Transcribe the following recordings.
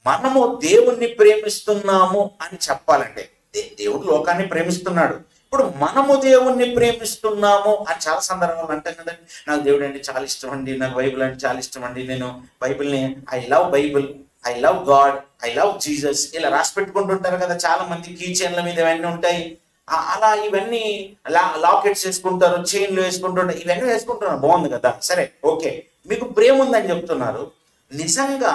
మనము దేవుణ్ణి ప్రేమిస్తున్నాము అని చెప్పాలంటే దేవుడు లోకాన్ని ప్రేమిస్తున్నాడు. ఇప్పుడు మనము దేవుణ్ణి ప్రేమిస్తున్నాము అని చాలా సందర్భాలు అంటాం కదండి. నాకు దేవుడు అంటే చాలా ఇష్టం అండి, నాకు బైబిల్ అంటే చాలా ఇష్టం అండి, నేను బైబిల్ని I love Bible, I love God, I love Jesus ఇలా రాసి పెట్టుకుంటుంటారు కదా. చాలా మంది కీ చైన్ల మీద ఇవన్నీ ఉంటాయి. అలా ఇవన్నీ లాకెట్స్ వేసుకుంటారు, చైన్లు వేసుకుంటుంటారు, ఇవన్నీ వేసుకుంటున్నారు. బాగుంది కదా, సరే ఓకే, మీకు ప్రేమ ఉందని చెప్తున్నారు. నిజంగా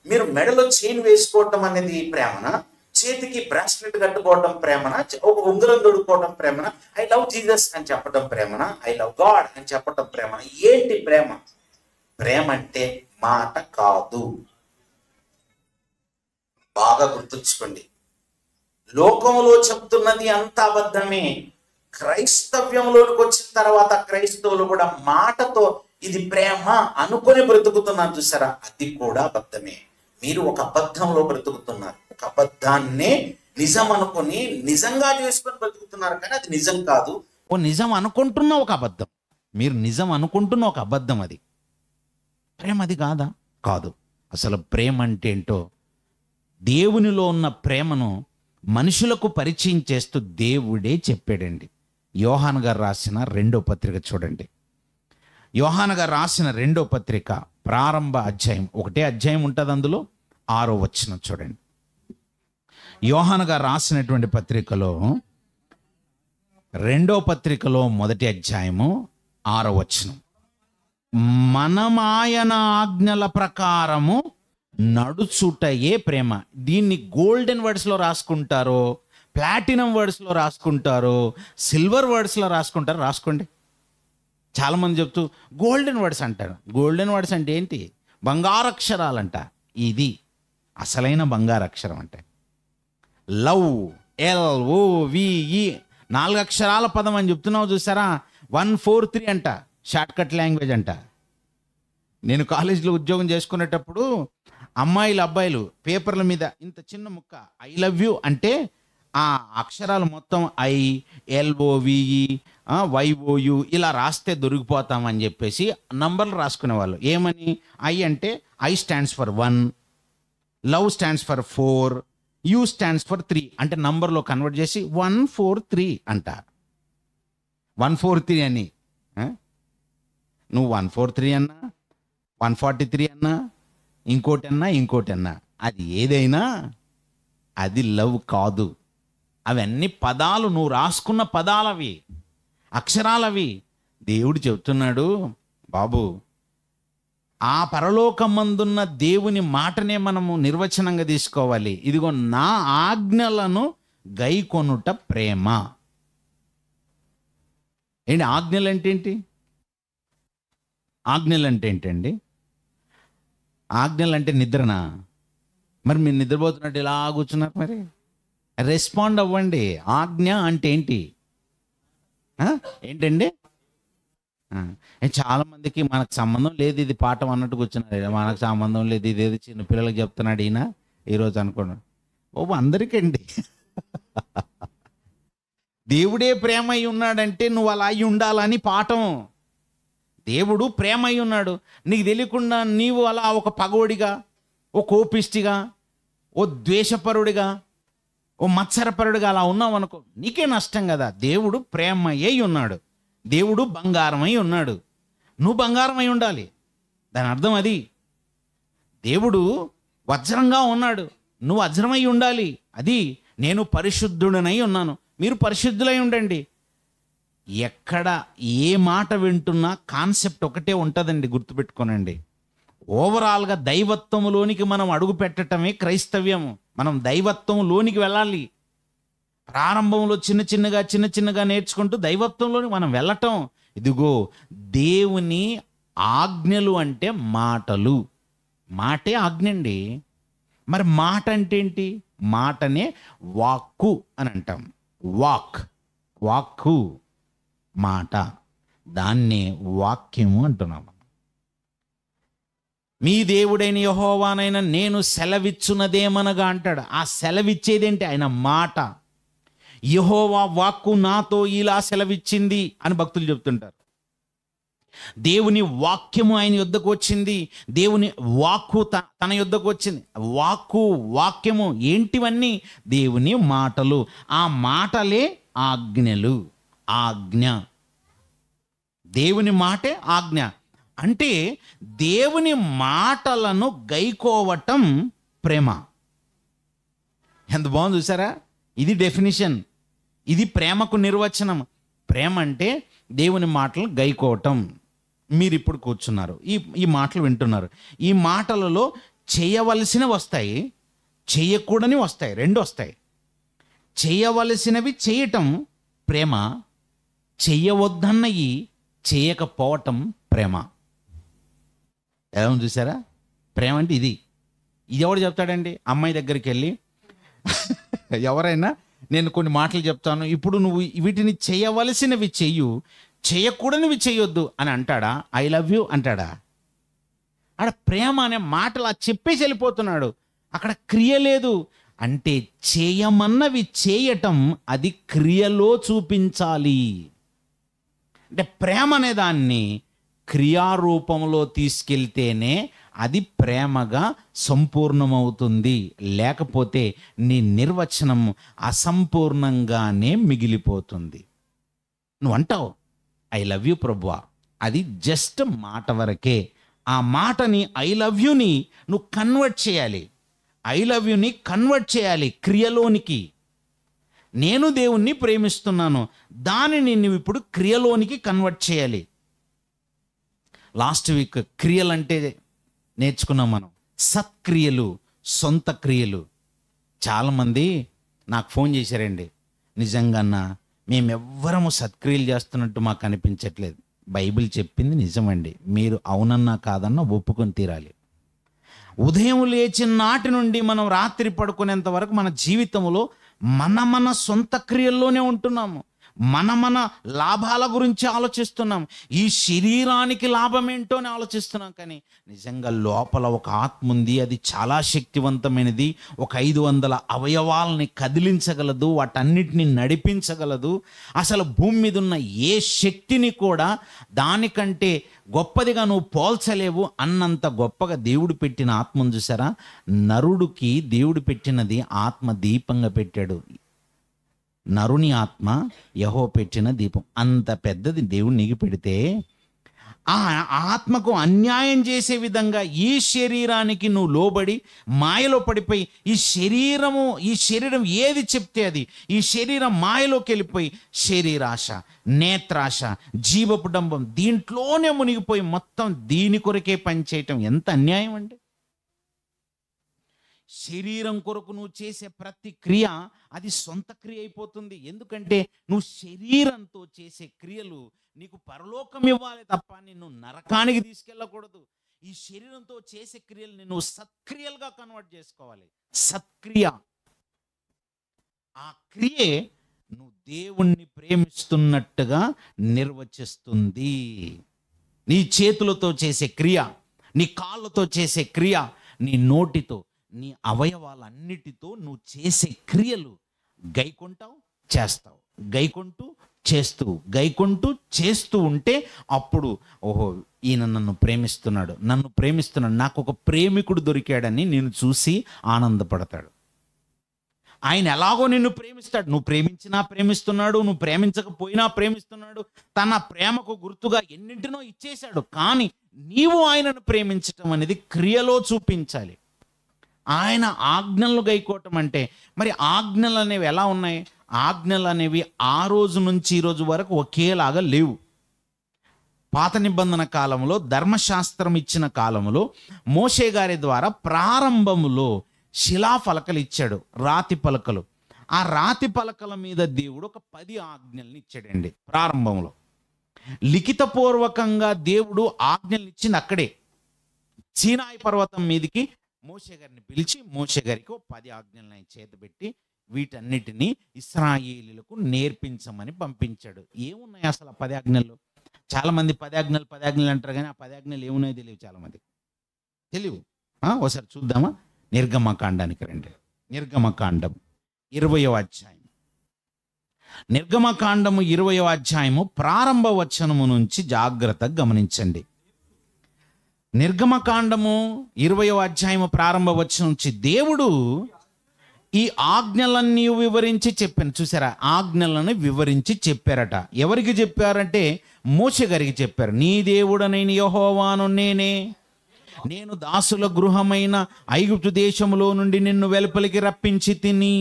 మీరు మెడలో చైన్ వేసుకోవటం అనేది ప్రేమనా? చేతికి బ్రాస్లెట్ కట్టుకోవడం ప్రేమనా? ఒక ఉంగరం దొడుకోవడం ప్రేమనా? ఐ లవ్ జీసస్ అని చెప్పడం ప్రేమనా? ఐ లవ్ గాడ్ అని చెప్పడం ప్రేమనా? ఏంటి ప్రేమ? ప్రేమ అంటే మాట కాదు. బాగా గుర్తుంచుకోండి, లోకంలో చెప్తున్నది అంత అబద్ధమే. క్రైస్తవ్యంలోకి వచ్చిన తర్వాత క్రైస్తవులు కూడా మాటతో ఇది ప్రేమ అనుకుని బ్రతుకుతున్నారు చూసారా, అది కూడా అబద్ధమే. మీరు ఒక అబద్ధంలో బ్రతుకుతున్నారు, ఒక అబద్ధాన్నే నిజం అనుకుని నిజంగా చేసుకొని బ్రతుకుతున్నారు, కానీ అది నిజం కాదు. ఓ నిజం అనుకుంటున్న ఒక అబద్ధం, మీరు నిజం అనుకుంటున్న ఒక అబద్ధం, అది ప్రేమ. అది కాదా? కాదు. అసలు ప్రేమ అంటే ఏంటో, దేవునిలో ఉన్న ప్రేమను మనుషులకు పరిచయం చేస్తూ దేవుడే చెప్పాడండి. యోహాను గారు రాసిన 2వ పత్రిక చూడండి. యోహాను గారు రాసిన 2వ పత్రిక ప్రారంభ అధ్యాయం, ఒకటే అధ్యాయం ఉంటుంది, అందులో 6వ వచనం చూడండి. యోహాను గారు రాసినటువంటి పత్రికలో 2వ పత్రికలో 1వ అధ్యాయము 6వ వచనం, మనమాయన ఆజ్ఞల ప్రకారము నడుచుటయే ప్రేమ. దీన్ని గోల్డెన్ వర్డ్స్లో రాసుకుంటారో, ప్లాటినం వర్డ్స్లో రాసుకుంటారో, సిల్వర్ వర్డ్స్లో రాసుకుంటారో రాసుకోండి. చాలామంది చెప్తూ గోల్డెన్ వర్డ్స్ అంటారు. గోల్డెన్ వర్డ్స్ అంటే ఏంటి? బంగారక్షరాలంట. ఇది అసలైన బంగారక్షరం అంటే లవ్, LOVE 4 అక్షరాల పదం అని చెప్తున్నావు చూసారా. 143 అంట, షార్ట్కట్ లాంగ్వేజ్ అంట. నేను కాలేజీలో ఉద్యోగం చేసుకునేటప్పుడు అమ్మాయిలు అబ్బాయిలు పేపర్ల మీద ఇంత చిన్న ముక్క ఐ లవ్ యూ అంటే ఆ అక్షరాలు మొత్తం ILOVE YOU ఇలా రాస్తే దొరికిపోతామని చెప్పేసి నంబర్లు రాసుకునేవాళ్ళు. ఏమని? ఐ అంటే I stands for 1, love stands for 4, U stands for 3 అంటే నంబర్లో కన్వర్ట్ చేసి 143 అంట. 143 అని నువ్వు 143 అన్నా 143 అన్నా ఇంకోటి అన్నా అది ఏదైనా అది లవ్ కాదు. అవన్నీ పదాలు, నువ్వు రాసుకున్న పదాలవి, అక్షరాలవి. దేవుడు చెప్తున్నాడు, బాబు ఆ పరలోకమందున్న దేవుని మాటనే మనము నిర్వచనంగా తీసుకోవాలి. ఇదిగో నా ఆజ్ఞలను గైకొనుట ప్రేమ. ఏంటి ఆజ్ఞలు అంటే ఏంటి? ఆజ్ఞలు అంటే ఏంటండి? ఆజ్ఞలు అంటే నిద్రనా? మరి మీరు నిద్రపోతున్నట్టు ఇలా కూర్చున్నారు, మరి రెస్పాండ్ అవ్వండి. ఆజ్ఞ అంటే ఏంటి? ఏంటండి? చాలా మందికి మనకు సంబంధం లేదు ఇది పాఠం అన్నట్టు కూర్చున్నారు. మనకు సంబంధం లేదు, ఇదేది చిన్న పిల్లలకు చెప్తున్నాడు ఈయన ఈరోజు అనుకున్నాడు. ఓ అందరికండి. దేవుడే ప్రేమ అయి ఉన్నాడంటే నువ్వు అలా అయి ఉండాలని పాఠం. దేవుడు ప్రేమ అయి ఉన్నాడు, నీకు తెలియకుండా నీవు అలా ఒక పగోడిగా, ఓ కోపిష్టిగా, ఓ ద్వేషపరుడిగా, ఓ మత్సరపరుడిగా అలా ఉన్నావు అనుకో, నీకే నష్టం కదా. దేవుడు ప్రేమ అయి ఉన్నాడు, దేవుడు బంగారం అయి ఉన్నాడు, నువ్వు బంగారం అయి ఉండాలి. దాని అర్థం అది. దేవుడు వజ్రంగా ఉన్నాడు, నువ్వు వజ్రమై ఉండాలి. అది నేను పరిశుద్ధుడనై ఉన్నాను, మీరు పరిశుద్ధులై ఉండండి. ఎక్కడ ఏ మాట వింటున్నా కాన్సెప్ట్ ఒకటే ఉంటుందండి, గుర్తుపెట్టుకోనండి. ఓవరాల్గా దైవత్వంలోనికి మనం అడుగు పెట్టడమే క్రైస్తవ్యము. మనం దైవత్వంలోనికి వెళ్ళాలి. ప్రారంభంలో చిన్న చిన్నగా నేర్చుకుంటూ దైవత్వంలోని మనం వెళ్ళటం. ఇదిగో దేవుని ఆజ్ఞలు అంటే మాటలు. మాటే ఆజ్ఞ అండి. మరి మాట అంటే ఏంటి? మాటనే వాక్కు అని అంటాం. వాక్కు మాట, దాన్నే వాక్యము అంటున్నాము. మీ దేవుడైన యెహోవానైనా నేను సెలవిచ్చున్నదేమనగా అంటాడు. ఆ సెలవిచ్చేదేంటి? ఆయన మాట. యెహోవా వాక్కు నాతో ఇలా సెలవిచ్చింది అని భక్తులు చెప్తుంటారు. దేవుని వాక్యము ఆయన యొద్దకు వచ్చింది. దేవుని వాక్కు తన యొద్దకు వచ్చింది. వాక్కు, వాక్యము ఏంటివన్నీ? దేవుని మాటలు. ఆ మాటలే ఆజ్ఞలు. ఆజ్ఞ, దేవుని మాటే ఆజ్ఞ. అంటే దేవుని మాటలను గైకోవటం ప్రేమ. ఎంత బాగుంది చూసారా? ఇది డెఫినిషన్, ఇది ప్రేమకు నిర్వచనం. ప్రేమ అంటే దేవుని మాటలు గైకోవటం. మీరు ఇప్పుడు కూర్చున్నారు, ఈ మాటలు వింటున్నారు. ఈ మాటలలో చేయవలసినవి వస్తాయి, చేయకూడని వస్తాయి, రెండు వస్తాయి. చేయవలసినవి చేయటం ప్రేమ, చెయ్యవద్దన్నవి చేయకపోవటం ప్రేమ. ఎలా ఉంది చూసారా? ప్రేమ అంటే ఇది. ఇది ఎవడు చెప్తాడండి? అమ్మాయి దగ్గరికి వెళ్ళి ఎవరైనా నేను కొన్ని మాటలు చెప్తాను, ఇప్పుడు నువ్వు వీటిని చేయవలసినవి చెయ్యు, చేయకూడనివి చెయ్యొద్దు అని అంటాడా? ఐ లవ్ యూ అంటాడా? ఆడ ప్రేమ అనే మాటలు ఆ చెప్పేసి వెళ్ళిపోతున్నాడు. అక్కడ క్రియ లేదు. అంటే చేయమన్నవి చేయటం, అది క్రియలో చూపించాలి. అంటే ప్రేమ అనే దాన్ని క్రియారూపంలో తీసుకెళ్తేనే అది ప్రేమగా సంపూర్ణమవుతుంది. లేకపోతే నీ నిర్వచనం అసంపూర్ణంగానే మిగిలిపోతుంది. నువ్వు అంటావు ఐ లవ్ యూ ప్రభువా, అది జస్ట్ మాట వరకే. ఆ మాటని ఐ లవ్ యూని నువ్వు కన్వర్ట్ చేయాలి. ఐ లవ్ యూని కన్వర్ట్ చేయాలి క్రియలోనికి. నేను దేవుణ్ణి ప్రేమిస్తున్నాను, దానిని నువ్వు ఇప్పుడు క్రియలోనికి కన్వర్ట్ చేయాలి. లాస్ట్ వీక్ క్రియలంటే నేర్చుకున్నాం మనం. సత్క్రియలు, సొంత క్రియలు. చాలామంది నాకు ఫోన్ చేశారండి, నిజంగా అన్న మేమెవ్వరము సత్క్రియలు చేస్తున్నట్టు మాకు అనిపించట్లేదు. బైబిల్ చెప్పింది నిజమండి, మీరు అవునన్నా కాదన్నా ఒప్పుకొని తీరాలి. ఉదయం లేచిన నాటి నుండి మనం రాత్రి పడుకునేంత వరకు మన జీవితంలో మన సొంత క్రియల్లోనే ఉంటున్నాము. మన లాభాల గురించి ఆలోచిస్తున్నాం. ఈ శరీరానికి లాభం ఏంటో అని ఆలోచిస్తున్నాం. కానీ నిజంగా లోపల ఒక ఆత్మ ఉంది, అది చాలా శక్తివంతమైనది. ఒక 500 అవయవాలని కదిలించగలదు, వాటన్నిటిని నడిపించగలదు. అసలు భూమి మీద ఉన్న ఏ శక్తిని కూడా దానికంటే గొప్పదిగా నువ్వు పోల్చలేవు అన్నంత గొప్పగా దేవుడు పెట్టిన ఆత్మను చూసారా? నరుడికి దేవుడు పెట్టినది ఆత్మ దీపంగా పెట్టాడు. నరుని ఆత్మ యెహోవా పెట్టిన దీపం. అంత పెద్దది దేవుడు నీకు పెడితే, ఆ ఆత్మకు అన్యాయం చేసే విధంగా ఈ శరీరానికి నువ్వు లోబడి మాయలో పడిపోయి, ఈ శరీరం ఏది చెప్తే అది, ఈ శరీరం మాయలోకి వెళ్ళిపోయి శరీరాశ, నేత్రాశ, జీవపు డంబం, దీంట్లోనే మునిగిపోయి మొత్తం దీని కొరకే పనిచేయటం ఎంత అన్యాయం అండి. శరీరం కొరకు నువ్వు చేసే ప్రతి క్రియ అది సొంత క్రియ అయిపోతుంది. ఎందుకంటే నువ్వు శరీరంతో చేసే క్రియలు నీకు పరలోకం ఇవ్వాలి తప్ప నిన్ను నరకానికి తీసుకెళ్ళకూడదు. ఈ శరీరంతో చేసే క్రియల్ని నువ్వు సత్క్రియలుగా కన్వర్ట్ చేసుకోవాలి. సత్క్రియ, ఆ క్రియే నువ్వు దేవుణ్ణి ప్రేమిస్తున్నట్టుగా నిర్వచిస్తుంది. నీ చేతులతో చేసే క్రియ, నీ కాళ్ళతో చేసే క్రియ, నీ నోటితో, నీ అవయవాలన్నిటితో నువ్వు చేసే క్రియలు గైకొంటావు, చేస్తావు. గైకొంటూ చేస్తూ ఉంటే అప్పుడు ఓహో ఈయన నన్ను ప్రేమిస్తున్నాడు, నాకు ఒక ప్రేమికుడు దొరికాడని నేను చూసి ఆనందపడతాడు. ఆయన ఎలాగో నిన్ను ప్రేమిస్తాడు. నువ్వు ప్రేమించినా ప్రేమిస్తున్నాడు, నువ్వు ప్రేమించకపోయినా ప్రేమిస్తున్నాడు. తన ప్రేమకు గుర్తుగా ఎన్నింటినో ఇచ్చేశాడు. కానీ నీవు ఆయనను ప్రేమించటం అనేది క్రియలో చూపించాలి. ఆయన ఆజ్ఞలను గైకోవటం అంటే, మరి ఆజ్ఞలు అనేవి ఎలా ఉన్నాయి? ఆజ్ఞలు అనేవి ఆ రోజు నుంచి ఈ రోజు వరకు ఒకేలాగా లేవు. పాత నిబంధన కాలంలో, ధర్మశాస్త్రం ఇచ్చిన కాలంలో మోషే గారి ద్వారా ప్రారంభములో శిలాఫలకలు ఇచ్చాడు, రాతి పలకలు. ఆ రాతి పలకల మీద దేవుడు ఒక 10 ఆజ్ఞల్ని ఇచ్చాడండి. ప్రారంభంలో లిఖితపూర్వకంగా దేవుడు ఆజ్ఞల్ని ఇచ్చింది అక్కడే. సీనాయి పర్వతం మీదకి మోషే గారిని పిలిచి మోషే గారికి 10 ఆజ్ఞలను ఆయన చేతబెట్టి వీటన్నిటినీ ఇశ్రాయేలీయులకు నేర్పించమని పంపించాడు. ఏమున్నాయి అసలు ఆ 10 ఆజ్ఞలు? చాలామంది 10 ఆజ్ఞలు అంటారు, కానీ ఆ 10 ఆజ్ఞలు ఏమున్నాయో తెలియవు, చాలామంది తెలియవు. ఒకసారి చూద్దామా? నిర్గమకాండానికి రండి. నిర్గమకాండం 20వ అధ్యాయం. నిర్గమకాండము 20వ అధ్యాయము ప్రారంభ వచనము నుంచి జాగ్రత్తగా గమనించండి. నిర్గమకాండము 20వ అధ్యాయము ప్రారంభ వచనం నుంచి దేవుడు ఈ ఆజ్ఞలన్నీ వివరించి చెప్పాను. చూసారా, ఆజ్ఞలను వివరించి చెప్పారట. ఎవరికి చెప్పారంటే మోషే గారికి చెప్పారు. నీ దేవుడనైన యెహోవాను నేనే, నేను దాసుల గృహమైన ఐగుప్తు దేశములో నుండి నిన్ను వెలుపలికి రప్పించి తిని,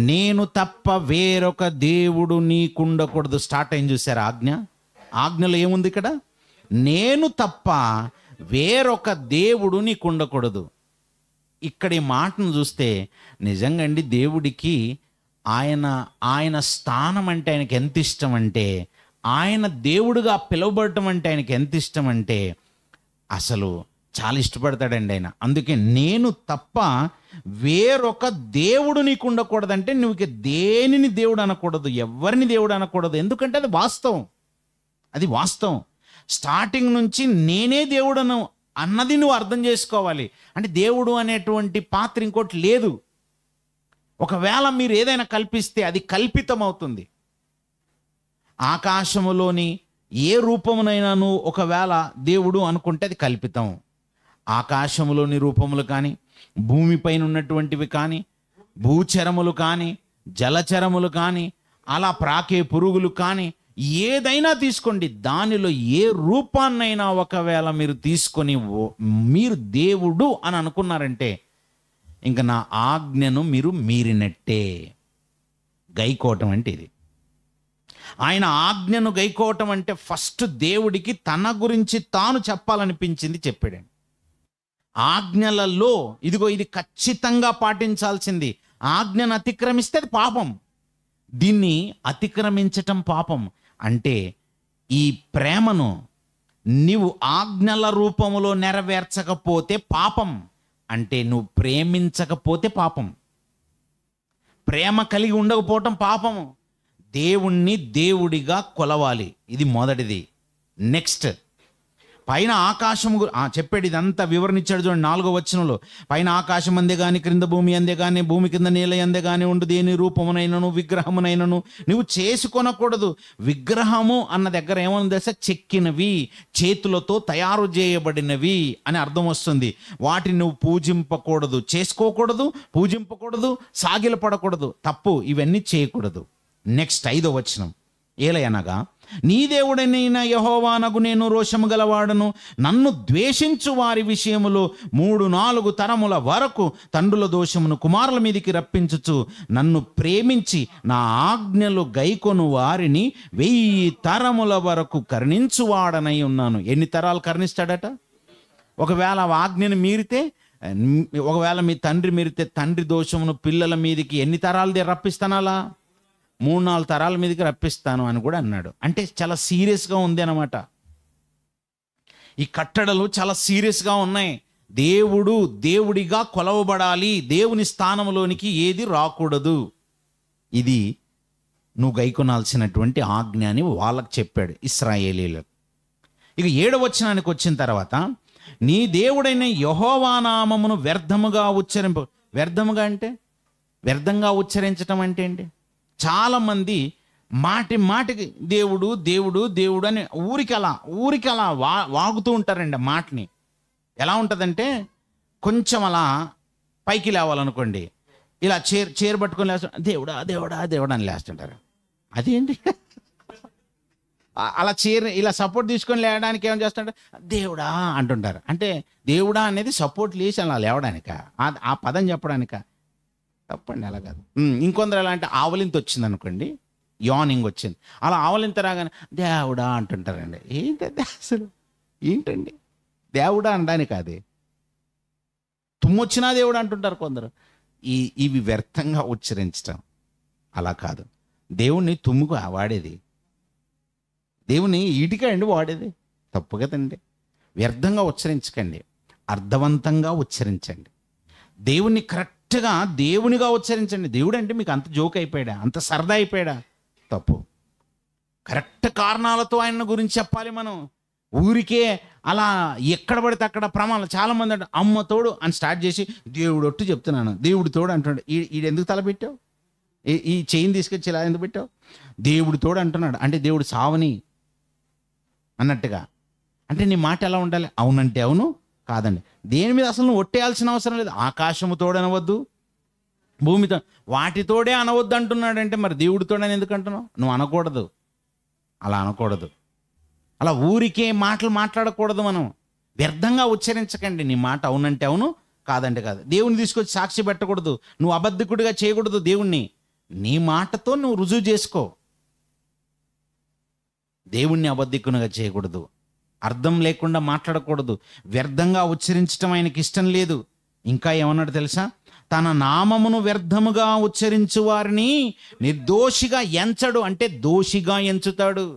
నేను తప్ప వేరొక దేవుడు నీకుండకూడదు. స్టార్ట్ అయింది చూసారా ఆజ్ఞ. ఆజ్ఞలో ఏముంది ఇక్కడ? నేను తప్ప వేరొక దేవుడు నీకుండకూడదు. ఇక్కడ ఈ మాటను చూస్తే నిజంగా అండి, దేవుడికి ఆయన స్థానం అంటే ఆయనకి ఎంత ఇష్టం అంటే, ఆయన దేవుడుగా పిలువబడటం అంటే ఆయనకి ఎంత ఇష్టం అంటే అసలు చాలా ఇష్టపడతాడండి ఆయన. అందుకే నేను తప్ప వేరొక దేవుడు నీకు ఉండకూడదంటే నువ్వు దేనిని దేవుడు అనకూడదు, ఎవరిని దేవుడు అనకూడదు. ఎందుకంటే అది వాస్తవం, అది వాస్తవం. స్టార్టింగ్ నుంచి నేనే దేవుడను అన్నది నువ్వు అర్థం చేసుకోవాలి. అంటే దేవుడు అనేటువంటి పాత్ర ఇంకోటి లేదు. ఒకవేళ మీరు ఏదైనా కల్పిస్తే అది కల్పితం అవుతుంది. ఆకాశములోని ఏ రూపమునైనా నువ్వు ఒకవేళ దేవుడు అనుకుంటే అది కల్పితం. ఆకాశములోని రూపములు కానీ, భూమిపైన ఉన్నటువంటివి కానీ, భూచరములు కానీ, జలచరములు కానీ, అలా ప్రాకే పురుగులు కానీ, ఏదైనా తీసుకోండి, దానిలో ఏ రూపాన్నైనా ఒకవేళ మీరు తీసుకొని మీరు దేవుడు అని అనుకున్నారంటే ఇంకా నా ఆజ్ఞను మీరు మీరినట్టే. గైకోవటం అంటే ఇది. ఆయన ఆజ్ఞను గైకోవటం అంటే ఫస్ట్ దేవుడికి తన గురించి తాను చెప్పాలనిపించింది చెప్పాడండి. ఆజ్ఞలలో ఇదిగో ఇది ఖచ్చితంగా పాటించాల్సింది. ఆజ్ఞను అతిక్రమిస్తే అది పాపం. దీన్ని అతిక్రమించటం పాపం. అంటే ఈ ప్రేమను నీవు ఆజ్ఞల రూపములో నెరవేర్చకపోతే పాపం. అంటే నువ్వు ప్రేమించకపోతే పాపం. ప్రేమ కలిగి ఉండకపోవటం పాపము. దేవుణ్ణి దేవుడిగా కొలవాలి, ఇది మొదటిది. నెక్స్ట్ పైన ఆకాశం చెప్పాడు, ఇదంతా వివరణ ఇచ్చాడు చూడండి 4వ వచనంలో. పైన ఆకాశం అందే కానీ, క్రింద భూమి అందే కానీ, భూమి కింద నీళ్ళ అందే కానీ ఉండు దేని రూపమునైనను విగ్రహమునైనను నువ్వు చేసుకొనకూడదు. విగ్రహము అన్న దగ్గర ఏమన్నా దశ చెక్కినవి, చేతులతో తయారు చేయబడినవి అని అర్థం వస్తుంది. వాటిని నువ్వు పూజింపకూడదు, చేసుకోకూడదు, పూజింపకూడదు, సాగిలపడకూడదు. తప్పు, ఇవన్నీ చేయకూడదు. నెక్స్ట్ 5వ వచనం. ఏలయనగా నీ దేవుడనైన యెహోవానగు నేను రోషము గలవాడను, నన్ను ద్వేషించు వారి విషయములో 3-4 తరముల వరకు తండ్రుల దోషమును కుమారుల మీదికి రప్పించుచు, నన్ను ప్రేమించి నా ఆజ్ఞలు గైకొను వారిని 1000 తరముల వరకు కరుణించువాడనై ఉన్నాను. ఎన్ని తరాలు కరుణిస్తాడట? ఒకవేళ ఆజ్ఞను మీరితే, ఒకవేళ మీ తండ్రి మీరితే తండ్రి దోషమును పిల్లల మీదికి ఎన్ని తరాలు రప్పిస్తానాలా? 3-4 తరాల మీదకి రప్పిస్తాను అని కూడా అన్నాడు. అంటే చాలా సీరియస్గా ఉంది అన్నమాట. ఈ కట్టడలు చాలా సీరియస్గా ఉన్నాయి. దేవుడు దేవుడిగా కొలవబడాలి, దేవుని స్థానంలోనికి ఏది రాకూడదు. ఇది నువ్వు గైకొనాల్సినటువంటి ఆజ్ఞ అని వాళ్ళకి చెప్పాడు ఇశ్రాయేలీలకు. ఇక 7వ వచనానికి వచ్చిన తర్వాత, నీ దేవుడైన యెహోవా నామమును వ్యర్థముగా వ్యర్థముగా అంటే వ్యర్థంగా ఉచ్చరించటం అంటే ఏంటి? చాలామంది మాటికి దేవుడు దేవుడు దేవుడు అని ఊరికి అలా వాగుతూ ఉంటారండి. ఆ మాటని ఎలా ఉంటుందంటే, కొంచెం అలా పైకి లేవాలనుకోండి, ఇలా చీర పట్టుకొని లేస్తా, దేవుడా దేవుడా దేవుడా అని లేస్తుంటారు. అదేంటి? అలా చీర ఇలా సపోర్ట్ తీసుకొని లేవడానికి ఏం చేస్తుంటారు? దేవుడా అంటుంటారు. అంటే దేవుడా అనేది సపోర్ట్ లేచి అలా లేవడానిక? ఆ పదం చెప్పడానిక? తప్పండి, అలా కాదు. ఇంకొందరు ఎలా అంటే ఆవలింత వచ్చింది అనుకోండి, యానింగ్ వచ్చింది, అలా ఆవలింత రాగానే దేవుడా అంటుంటారండి. ఏంటంటే అసలు ఏంటండి దేవుడా అనడానికి? అది తుమ్మొచ్చినా దేవుడు అంటుంటారు కొందరు. ఇవి వ్యర్థంగా ఉచ్చరించటం. అలా కాదు. దేవుణ్ణి తుమ్ముకు వాడేది, దేవుని ఈటికా అండి వాడేది. తప్పు కదండి. వ్యర్థంగా ఉచ్చరించకండి, అర్థవంతంగా ఉచ్చరించండి. దేవుణ్ణి కరెక్ట్గా దేవునిగా ఉచ్చరించండి. దేవుడు అంటే మీకు అంత జోక్ అయిపోయాడా, అంత సరదా అయిపోయాడా? తప్పు. కరెక్ట్ కారణాలతో ఆయన గురించి చెప్పాలి మనం. ఊరికే అలా ఎక్కడ పడితే అక్కడ ప్రమాణాలు. చాలామంది అంటే అమ్మ తోడు అని స్టార్ట్ చేసి దేవుడు ఒట్టు చెప్తున్నాను, దేవుడి తోడు అంటుండే. ఈడు ఎందుకు తలపెట్టావు? ఈ చైన్ తీసుకొచ్చి ఇలా ఎందుకు పెట్టావు? దేవుడు తోడు అంటున్నాడు అంటే దేవుడు సావని అన్నట్టుగా. అంటే నీ మాట ఎలా ఉండాలి? అవునంటే అవును, కాదండి. దేని మీద అసలు నువ్వు ఒట్టేయాల్సిన అవసరం లేదు. ఆకాశము తోడనవద్దు, భూమితో, వాటితోడే అనవద్దు అంటున్నాడంటే మరి దేవుడి తోడని ఎందుకు అంటున్నావు? నువ్వు అనకూడదు, అలా అనకూడదు. అలా ఊరికే మాటలు మాట్లాడకూడదు. మనం వ్యర్థంగా ఉచ్చరించకండి. నీ మాట అవునంటే అవును, కాదంటే కాదు. దేవుని తీసుకొచ్చి సాక్షి పెట్టకూడదు. నువ్వు అబద్ధికుడిగా చేయకూడదు దేవుణ్ణి. నీ మాటతో నువ్వు రుజువు చేసుకో. దేవుణ్ణి అబద్ధికునిగా చేయకూడదు. అర్థం లేకుండా మాట్లాడకూడదు. వ్యర్థంగా ఉచ్చరించడం ఆయనకి ఇష్టం లేదు. ఇంకా ఏమన్నాడు తెలుసా? తన నామమును వ్యర్థముగా ఉచ్చరించు వారిని నిర్దోషిగా ఎంచడు, అంటే దోషిగా ఎంచుతాడు.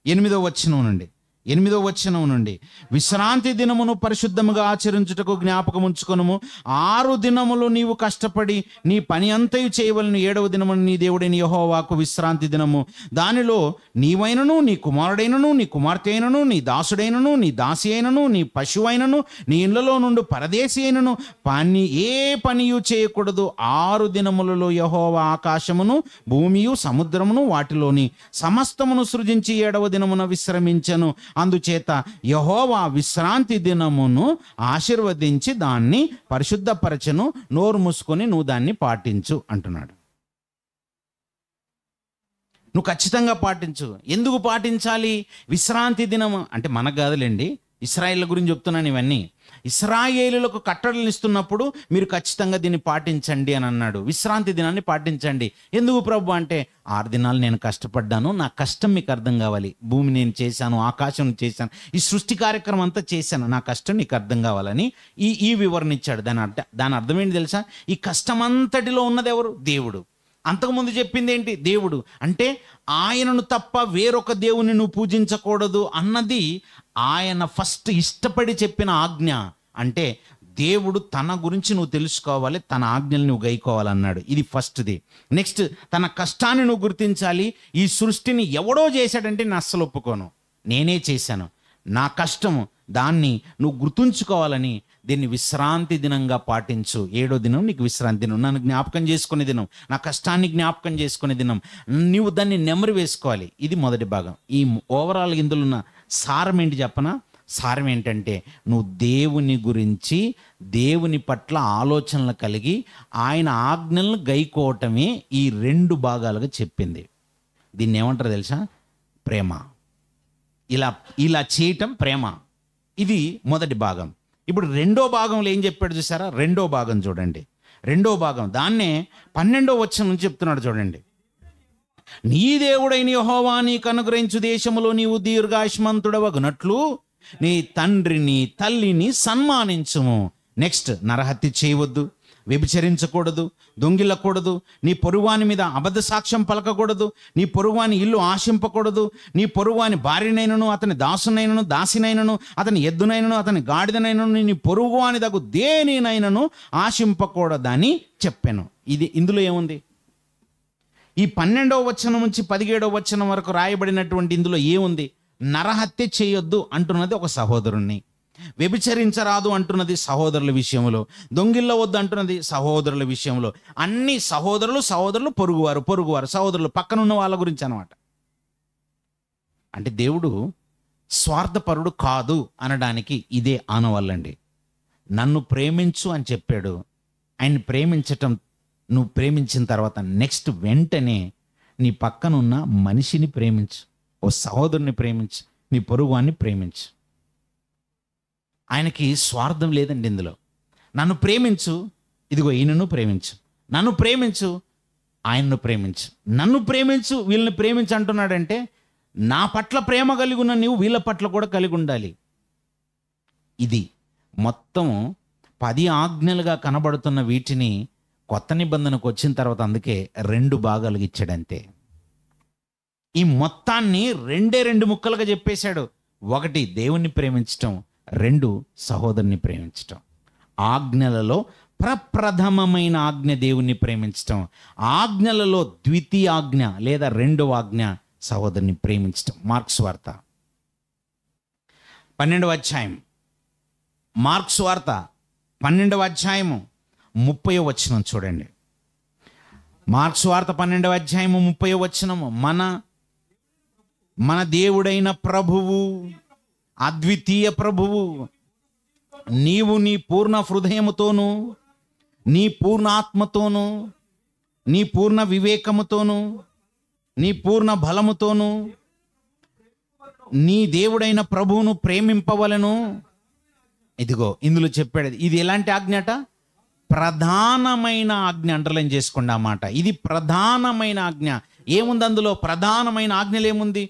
8వ వచనం నుండి విశ్రాంతి దినమును పరిశుద్ధముగా ఆచరించుటకు జ్ఞాపకం ఉంచుకొనుము. 6 దినములు నీవు కష్టపడి నీ పని అంతయు చేయవలను. 7వ దినమును నీ దేవుడైన యెహోవాకు విశ్రాంతి దినము. దానిలో నీవైనను, నీ కుమారుడైనను, నీ కుమార్తె అయినను, నీ దాసుడైనను, నీ దాసి అయినను, నీ పశువైనను, నీ ఇళ్లలో నుండి పరదేశి అయినను ఏ పనియు చేయకూడదు. 6 దినములలో యెహోవా ఆకాశమును, భూమియు, సముద్రమును, వాటిలోని సమస్తమును సృజించి 7వ దినమున విశ్రమించెను. అందుచేత యెహోవా విశ్రాంతి దినమును ఆశీర్వదించి దాన్ని పరిశుద్ధపరచెను. నోరు మూసుకొని నువ్వు దాన్ని పాటించు అంటున్నాడు. నువ్వు ఖచ్చితంగా పాటించు. ఎందుకు పాటించాలి? విశ్రాంతి దినం అంటే మనకు కాదులేండి, ఇశ్రాయేలు గురించి చెప్తున్నాను ఇవన్నీ. ఇశ్రాయేలులకు కట్టడలు ఇస్తున్నప్పుడు మీరు ఖచ్చితంగా దీన్ని పాటించండి అని అన్నాడు. విశ్రాంతి దినాన్ని పాటించండి. ఎందుకు ప్రభు అంటే 6 దినాలు నేను కష్టపడ్డాను, నా కష్టం మీకు అర్థం కావాలి. భూమి నేను చేశాను, ఆకాశం చేశాను, ఈ సృష్టి కార్యక్రమం అంతా చేశాను, నా కష్టం నీకు అర్థం కావాలని ఈ వివరణ ఇచ్చాడు. దాని అర్థం ఏంటి తెలుసా? ఈ కష్టం అంతటిలో ఉన్నది ఎవరు? దేవుడు. అంతకుముందు చెప్పింది ఏంటి? దేవుడు అంటే ఆయనను తప్ప వేరొక దేవుని నువ్వు పూజించకూడదు అన్నది ఆయన ఫస్ట్ ఇష్టపడి చెప్పిన ఆజ్ఞ. అంటే దేవుడు తన గురించి నువ్వు తెలుసుకోవాలి, తన ఆజ్ఞలు నువ్వు గైకోవాలన్నాడు. ఇది ఫస్ట్ది. నెక్స్ట్ తన కష్టాన్ని నువ్వు గుర్తించాలి. ఈ సృష్టిని ఎవడో చేశాడంటే నేను అస్సలు ఒప్పుకోను, నేనే చేశాను, నా కష్టము, దాన్ని నువ్వు గుర్తుంచుకోవాలని దీన్ని విశ్రాంతి దినంగా పాటించు. 7వ దినం నీకు విశ్రాంతి దినం, నన్ను జ్ఞాపకం చేసుకునే దినం, నా కష్టాన్ని జ్ఞాపకం చేసుకునే దినం. నువ్వు దాన్ని నెమరు వేసుకోవాలి. ఇది మొదటి భాగం. ఈ ఓవరాల్ ఇందులో ఉన్న సారం ఏంటి చెప్పనా? సారం ఏంటంటే నువ్వు దేవుని గురించి, దేవుని పట్ల ఆలోచనలు కలిగి ఆయన ఆజ్ఞలను గైకోవటమే ఈ 2 భాగాలుగా చెప్పింది. దీన్ని ఏమంటారు తెలుసా? ప్రేమ. ఇలా చేయటం ప్రేమ. ఇది మొదటి భాగం. ఇప్పుడు 2వ భాగంలో ఏం చెప్పాడు చూసారా? 2వ భాగం చూడండి. 2వ భాగం దాన్నే 12వ వచనం నుంచి చెప్తున్నాడు చూడండి. నీ దేవుడైన యెహోవా నీకు అనుగ్రహించు దేశములో నీవు దీర్ఘాయుష్మంతుడవగునట్లు నీ తండ్రిని తల్లిని సన్మానించుము. నెక్స్ట్, నరహత్య చేయవద్దు, వ్యభిచరించకూడదు, దొంగిలకూడదు, నీ పొరుగువాని మీద అబద్ధ సాక్ష్యం పలకకూడదు, నీ పొరుగువాని ఇల్లు ఆశింపకూడదు, నీ పొరుగువాని భార్యనైనను, అతని దాసునైనను, దాసినైనను, అతని ఎద్దునైనను, అతని గాడిదనైనను, నీ పొరుగువాని దగ్గు దేనినైనను ఆశింపకూడదని చెప్పాను. ఇందులో ఏముంది? ఈ 12వ వచనం నుంచి 17వ వచనం వరకు రాయబడినటువంటి ఇందులో ఏముంది? నరహత్య చేయొద్దు అంటున్నది ఒక సహోదరుణ్ణి, వ్యభిచరించరాదు అంటున్నది సహోదరుల విషయంలో, దొంగిల్లవద్దు అంటున్నది సహోదరుల విషయంలో. అన్ని సహోదరులు, పొరుగువారు, సహోదరులు, పక్కనున్న వాళ్ళ గురించి అనమాట. అంటే దేవుడు స్వార్థపరుడు కాదు అనడానికి ఇదే ఆనవాళ్ళండి. నన్ను ప్రేమించు అని చెప్పాడు. ఆయన్ని ప్రేమించటం, నువ్వు ప్రేమించిన తర్వాత నెక్స్ట్ వెంటనే నీ పక్కనున్న మనిషిని ప్రేమించు, ఓ సహోదరుని ప్రేమించు, నీ పొరుగువాన్ని ప్రేమించు. ఆయనకి స్వార్థం లేదండి ఇందులో. నన్ను ప్రేమించు, ఇదిగో ఈయనను ప్రేమించు, నన్ను ప్రేమించు, ఆయన్ను ప్రేమించు, నన్ను ప్రేమించు, వీళ్ళని ప్రేమించు అంటున్నాడంటే నా పట్ల ప్రేమ కలిగి ఉన్న నీవు వీళ్ళ పట్ల కూడా కలిగి ఉండాలి. ఇది మొత్తం 10 ఆజ్ఞలుగా కనబడుతున్న వీటిని కొత్త నిబంధనకు వచ్చిన తర్వాత అందుకే 2 భాగాలుగా ఇచ్చాడంతే. ఈ మొత్తాన్ని 2 ముక్కలుగా చెప్పేశాడు. 1 దేవుణ్ణి ప్రేమించటం, 2 సహోదరుని ప్రేమించటం. ఆజ్ఞలలో ప్రప్రథమమైన ఆజ్ఞ దేవుణ్ణి ప్రేమించటం, ఆజ్ఞలలో ద్వితీయ ఆజ్ఞ లేదా 2వ ఆజ్ఞ సహోదరుని ప్రేమించటం. మార్క్స్ వార్త 12వ అధ్యాయం, మార్క్స్ వార్త 12వ అధ్యాయము 30వ వచనం చూడండి. మార్క్స్ వార్త 12వ అధ్యాయము 30వ వచనము, మన దేవుడైన ప్రభువు, అద్వితీయ ప్రభువు, నీవు నీ పూర్ణ హృదయముతోను, నీ పూర్ణ ఆత్మతోను, నీ పూర్ణ వివేకముతోను, నీ పూర్ణ బలముతోను నీ దేవుడైన ప్రభువును ప్రేమింపవలను. ఇదిగో ఇందులో చెప్పాడు, ఇది ఎలాంటి ఆజ్ఞట? ప్రధానమైన ఆజ్ఞ. అండర్లైన్ చేసుకోండి ఆ మాట. ఇది ప్రధానమైన ఆజ్ఞ. ఏముంది అందులో? ప్రధానమైన ఆజ్ఞలు ఏముంది?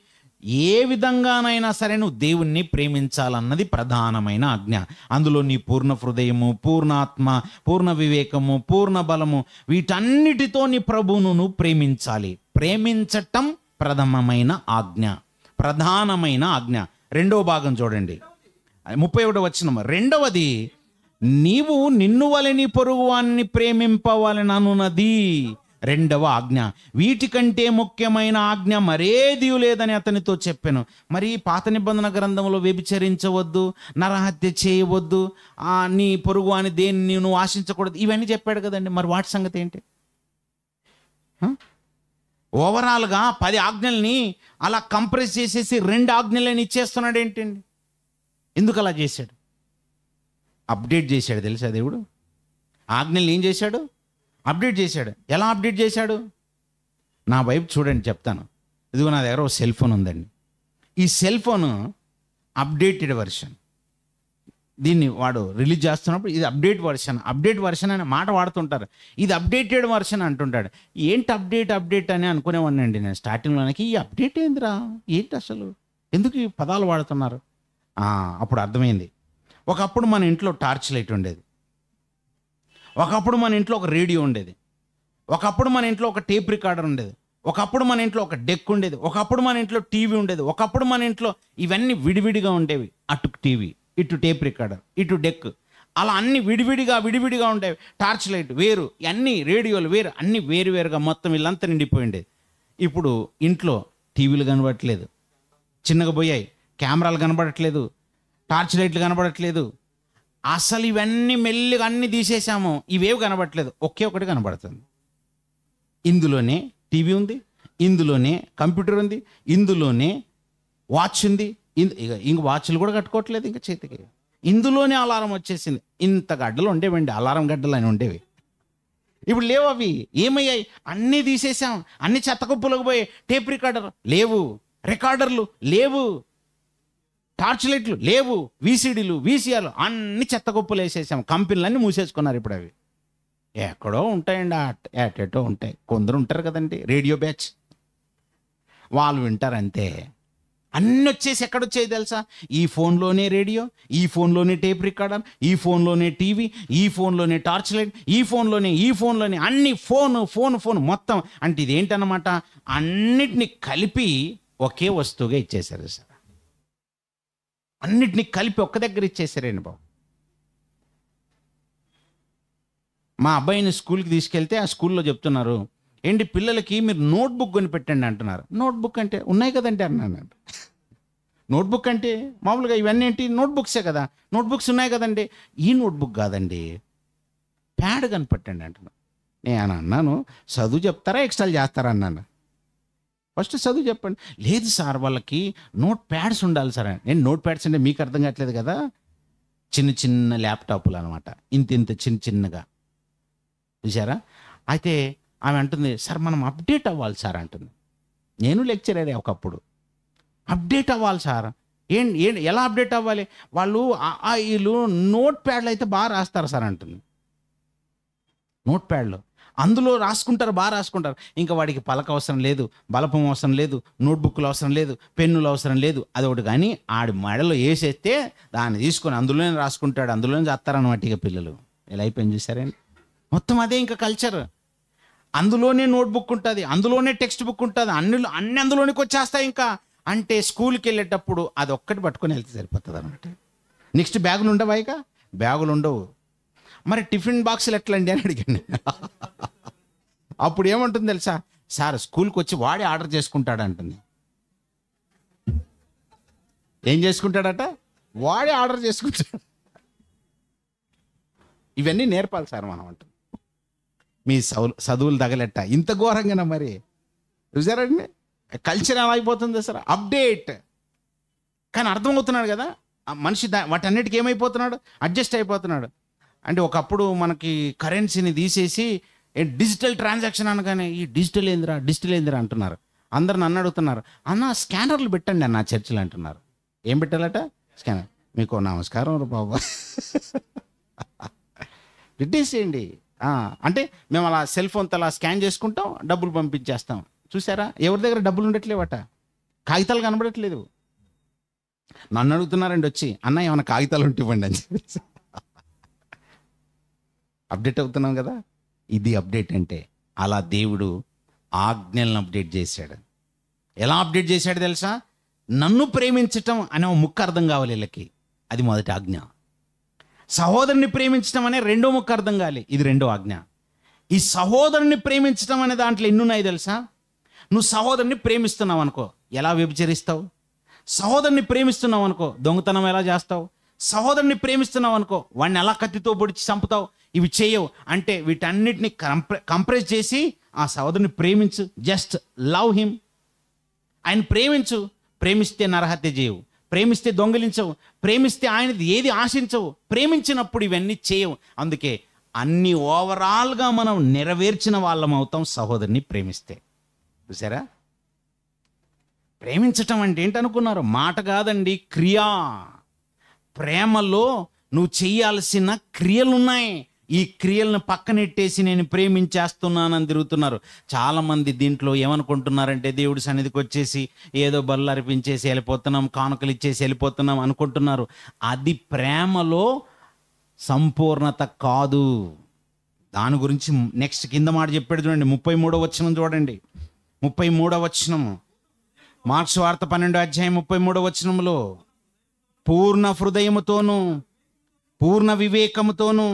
ఏ విధంగానైనా సరే నువ్వు దేవుణ్ణి ప్రేమించాలన్నది ప్రధానమైన ఆజ్ఞ. అందులో నీ పూర్ణ హృదయము, పూర్ణ ఆత్మ, పూర్ణ వివేకము, పూర్ణ బలము, వీటన్నిటితో నీ ప్రభువును నువ్వు ప్రేమించాలి. ప్రేమించటం ప్రథమమైన ఆజ్ఞ, ప్రధానమైన ఆజ్ఞ. రెండవ భాగం చూడండి, 31వ వచనం. రెండవది, నీవు నిన్ను వలె నీ పొరుగువాన్ని ప్రేమింపవలెననున్నది రెండవ ఆజ్ఞ. వీటికంటే ముఖ్యమైన ఆజ్ఞ మరేదీ లేదని అతనితో చెప్పాను. మరి పాత నిబంధన గ్రంథంలో వ్యభిచరించవద్దు, నరహత్య చేయవద్దు, నీ పొరుగు అని దేన్ని నువ్వు ఆశించకూడదు, ఇవన్నీ చెప్పాడు కదండి. మరి వాటి సంగతి ఏంటి? ఓవరాల్గా 10 ఆజ్ఞల్ని అలా కంప్రెస్ చేసేసి 2 ఆజ్ఞలని ఇచ్చేస్తున్నాడు ఏంటండి? ఎందుకు అలా చేశాడు? అప్డేట్ చేశాడు తెలుసా దేవుడు. ఆజ్ఞల్ని ఏం చేశాడు? అప్డేట్ చేశాడు. ఎలా అప్డేట్ చేశాడు? నా వైపు చూడండి, చెప్తాను. ఇదిగో నా దగ్గర ఒక సెల్ ఫోన్ ఉందండి. ఈ సెల్ ఫోన్ అప్డేటెడ్ వర్షన్. దీన్ని వాడు రిలీజ్ చేస్తున్నప్పుడు ఇది అప్డేట్ వర్షన్ అనే మాట వాడుతుంటారు. ఇది అప్డేటెడ్ వర్షన్ అంటుంటాడు. ఏంటి అప్డేట్ అని అనుకునేవాడినండి నేను స్టార్టింగ్లోనికి. ఈ అప్డేట్ ఏందిరా, ఏంటి అసలు, ఎందుకు ఈ పదాలు వాడుతున్నారు? అప్పుడు అర్థమైంది. ఒకప్పుడు మన ఇంట్లో టార్చ్ లైట్ ఉండేది, ఒకప్పుడు మన ఇంట్లో ఒక రేడియో ఉండేది, ఒకప్పుడు మన ఇంట్లో ఒక టేప్ రికార్డర్ ఉండేది, ఒకప్పుడు మన ఇంట్లో ఒక డెక్ ఉండేది, ఒకప్పుడు మన ఇంట్లో టీవీ ఉండేది, ఒకప్పుడు మన ఇంట్లో ఇవన్నీ విడివిడిగా ఉండేవి. అటు టీవీ, ఇటు టేప్ రికార్డర్, ఇటు డెక్, అలా అన్ని విడివిడిగా ఉండేవి. టార్చ్ లైట్ వేరు, అన్ని రేడియోలు వేరు, అన్ని వేరువేరుగా మొత్తం ఇల్లంతా నిండిపోయి ఉండేది. ఇప్పుడు ఇంట్లో టీవీలు కనబడట్లేదు, చిన్నగా పోయాయి, కెమెరాలు కనబడట్లేదు, టార్చ్ లైట్లు కనబడట్లేదు, అసలు ఇవన్నీ మెల్లిగా అన్నీ తీసేసాము. ఇవేవి కనబడట్లేదు, ఒకే ఒకటి కనబడుతుంది. ఇందులోనే టీవీ ఉంది, ఇందులోనే కంప్యూటర్ ఉంది, ఇందులోనే వాచ్ ఉంది. ఇంక వాచ్లు కూడా కట్టుకోవట్లేదు ఇంకా చేతికి. ఇందులోనే అలారం వచ్చేసింది. ఇంత గడ్డలు ఉండేవండి, అలారం గడ్డలు అని ఉండేవి. ఇప్పుడు లేవు అవి. ఏమయ్యాయి? అన్నీ తీసేసాం, అన్ని చెత్త కుప్పలకు పోయి. టేప్ రికార్డర్ లేవు, రికార్డర్లు లేవు, టార్చ్ లైట్లు లేవు, వీసీడీలు, వీసీఆర్లు అన్ని చెత్త కుప్పలు వేసేసాం. కంపెనీలన్నీ మూసేసుకున్నారు. ఇప్పుడు అవి ఎక్కడో ఉంటాయండి, ఏటేటో ఉంటాయి. కొందరు ఉంటారు కదండి రేడియో బ్యాచ్, వాళ్ళు వింటారు అంతే. అన్నీ వచ్చేసి ఎక్కడొచ్చాయి తెలుసా? ఈ ఫోన్లోనే రేడియో, ఈ ఫోన్లోనే టేప్ రికార్డర్, ఈ ఫోన్లోనే టీవీ, ఈ ఫోన్లోనే టార్చ్ లైట్, ఈ ఫోన్లోనే అన్ని ఫోన్ మొత్తం. అంటే ఇదేంటన్నమాట, అన్నిటినీ కలిపి ఒకే వస్తువుగా ఇచ్చేశారు సార్. అన్నిటినీ కలిపి ఒక్క దగ్గర ఇచ్చేసారండి బాబు. మా అబ్బాయిని స్కూల్కి తీసుకెళ్తే ఆ స్కూల్లో చెప్తున్నారు, ఏంటి పిల్లలకి మీరు నోట్బుక్ కొని పెట్టండి అంటున్నారు. నోట్బుక్ అంటే ఉన్నాయి కదండి అన్నాను. నోట్బుక్ అంటే మామూలుగా ఇవన్నీ ఏంటి, నోట్బుక్సే కదా, నోట్బుక్స్ ఉన్నాయి కదండి. ఈ నోట్బుక్ కాదండి, ప్యాడ్ కనిపెట్టండి అంటున్నాను. నేను అన్నాను, చదువు చెప్తారా ఎక్స్ట్రాలు చేస్తారా అన్నాను. ఫస్ట్ చదువు చెప్పండి. లేదు సార్, వాళ్ళకి నోట్ ప్యాడ్స్ ఉండాలి సార్. నేను నోట్ ప్యాడ్స్ అంటే మీకు అర్థం కావట్లేదు కదా, చిన్న ల్యాప్టాప్లు అనమాట, ఇంత చిన్నగా చూసారా. అయితే ఆమె అంటుంది, సార్ మనం అప్డేట్ అవ్వాలి సార్ అంటుంది. నేను లెక్చరరే ఒకప్పుడు. అప్డేట్ అవ్వాలి సార్. ఎలా అప్డేట్ అవ్వాలి? వాళ్ళు వీళ్ళు నోట్ ప్యాడ్లు అయితే బాగా రాస్తారు సార్ అంటుంది. నోట్ ప్యాడ్లు అందులో రాసుకుంటారు, బాగా రాసుకుంటారు. ఇంకా వాడికి పలక అవసరం లేదు, బలపం అవసరం లేదు, నోట్బుక్లు అవసరం లేదు, పెన్నులు అవసరం లేదు. అదొకటి కానీ ఆడి మెడలో వేసేస్తే దాన్ని తీసుకొని అందులోనే రాసుకుంటాడు, అందులోనే చేస్తారన్నమాట. ఇక పిల్లలు ఎలా అయిపోయింది చూసారండి. మొత్తం అదే ఇంకా కల్చర్. అందులోనే నోట్బుక్ ఉంటుంది, అందులోనే టెక్స్ట్ బుక్ ఉంటుంది, అన్ని అందులోనికి వచ్చేస్తాయి. ఇంకా అంటే స్కూల్కి వెళ్ళేటప్పుడు అది ఒక్కటి పట్టుకొని వెళ్తే సరిపోతుంది అనమాట. నెక్స్ట్ బ్యాగులు ఉండవా? ఇక బ్యాగులు ఉండవు. మరి టిఫిన్ బాక్సులు ఎట్లా అండి అని అడిగాను. అప్పుడు ఏమంటుంది తెలుసా, సార్ స్కూల్కి వచ్చి వాడే ఆర్డర్ చేసుకుంటాడు అంటుంది. ఏం చేసుకుంటాడట? వాడే ఆర్డర్ చేసుకుంటాడు. ఇవన్నీ నేర్పాలి సార్ మనం అంటుంది. మీ చదువులు తగలెట్ట. ఇంత ఘోరంగానా మరి? చూసారండి కల్చర్ ఎలా అయిపోతుంది అసలు, అప్డేట్. కానీ అర్థమవుతున్నాడు కదా ఆ మనిషి వాటన్నిటికీ ఏమైపోతున్నాడు, అడ్జస్ట్ అయిపోతున్నాడు. అంటే ఒకప్పుడు మనకి కరెన్సీని తీసేసి డిజిటల్ ట్రాన్సాక్షన్ అనగానే ఈ డిజిటల్ ఏందిరా అంటున్నారు. అందరు నన్ను అడుగుతున్నారు, అన్న స్కానర్లు పెట్టండి అన్న చర్చిలు అంటున్నారు. ఏం పెట్టాలట? స్కానర్. మీకు నమస్కారం బాబా పెట్టేసేయండి. అంటే మేము అలా సెల్ ఫోన్తో అలా స్కాన్ చేసుకుంటాం, డబ్బులు పంపించేస్తాం. చూసారా, ఎవరి దగ్గర డబ్బులు ఉండట్లేవట, కాగితాలు కనబడట్లేదు. నన్ను అడుగుతున్నారండి వచ్చి, అన్న ఏమైనా కాగితాలు ఉంటే ఇవ్వండి అని చెప్పేసి. అప్డేట్ అవుతున్నాం కదా. ఇది అప్డేట్ అంటే. అలా దేవుడు ఆజ్ఞలను అప్డేట్ చేశాడు. ఎలా అప్డేట్ చేశాడు తెలుసా? నన్ను ప్రేమించటం అనే ముక్క అర్థం కావాలి వీళ్ళకి, అది మొదటి ఆజ్ఞ. సహోదరుని ప్రేమించడం అనే రెండో ముక్క అర్థం కావాలి, ఇది రెండో ఆజ్ఞ. ఈ సహోదరుని ప్రేమించడం అనే దాంట్లో ఎన్నున్నాయి తెలుసా? నువ్వు సహోదరుని ప్రేమిస్తున్నావు అనుకో, ఎలా వ్యభిచరిస్తావు? సహోదరుని ప్రేమిస్తున్నావు అనుకో, దొంగతనం ఎలా చేస్తావు? సహోదరుని ప్రేమిస్తున్నావు అనుకో, వాడిని ఎలా కత్తితో పొడిచి చంపుతావు? ఇవి చేయవు. అంటే వీటన్నిటిని కంప్రెస్ చేసి ఆ సహోదరుని ప్రేమించు, జస్ట్ లవ్ హిమ్. ఆయన ప్రేమించు. ప్రేమిస్తే నరహత్య చేయవు, ప్రేమిస్తే దొంగిలించవు, ప్రేమిస్తే ఆయనది ఏది ఆశించవు. ప్రేమించినప్పుడు ఇవన్నీ చేయవు. అందుకే అన్ని ఓవరాల్గా మనం నెరవేర్చిన వాళ్ళం అవుతాం సహోదరుని ప్రేమిస్తే. చూసారా, ప్రేమించటం అంటే ఏంటనుకున్నారు? మాట కాదండి, క్రియా. ప్రేమలో నువ్వు చేయాల్సిన క్రియలున్నాయి. ఈ క్రియలను పక్కనెట్టేసి నేను ప్రేమించేస్తున్నానని తిరుగుతున్నారు చాలామంది. దీంట్లో ఏమనుకుంటున్నారంటే దేవుడి సన్నిధికి వచ్చేసి ఏదో బళ్ళు అర్పించేసి వెళ్ళిపోతున్నాం, కానుకలు ఇచ్చేసి వెళ్ళిపోతున్నాం అనుకుంటున్నారు. అది ప్రేమలో సంపూర్ణత కాదు. దాని గురించి నెక్స్ట్ కింద మాట చెప్పాడు చూడండి, 33వ వచనం చూడండి. 33వ వచనము, మార్క్స్ వార్త 12వ అధ్యాయం 33వ వచనంలో, పూర్ణ హృదయముతోనూ పూర్ణ వివేకముతోనూ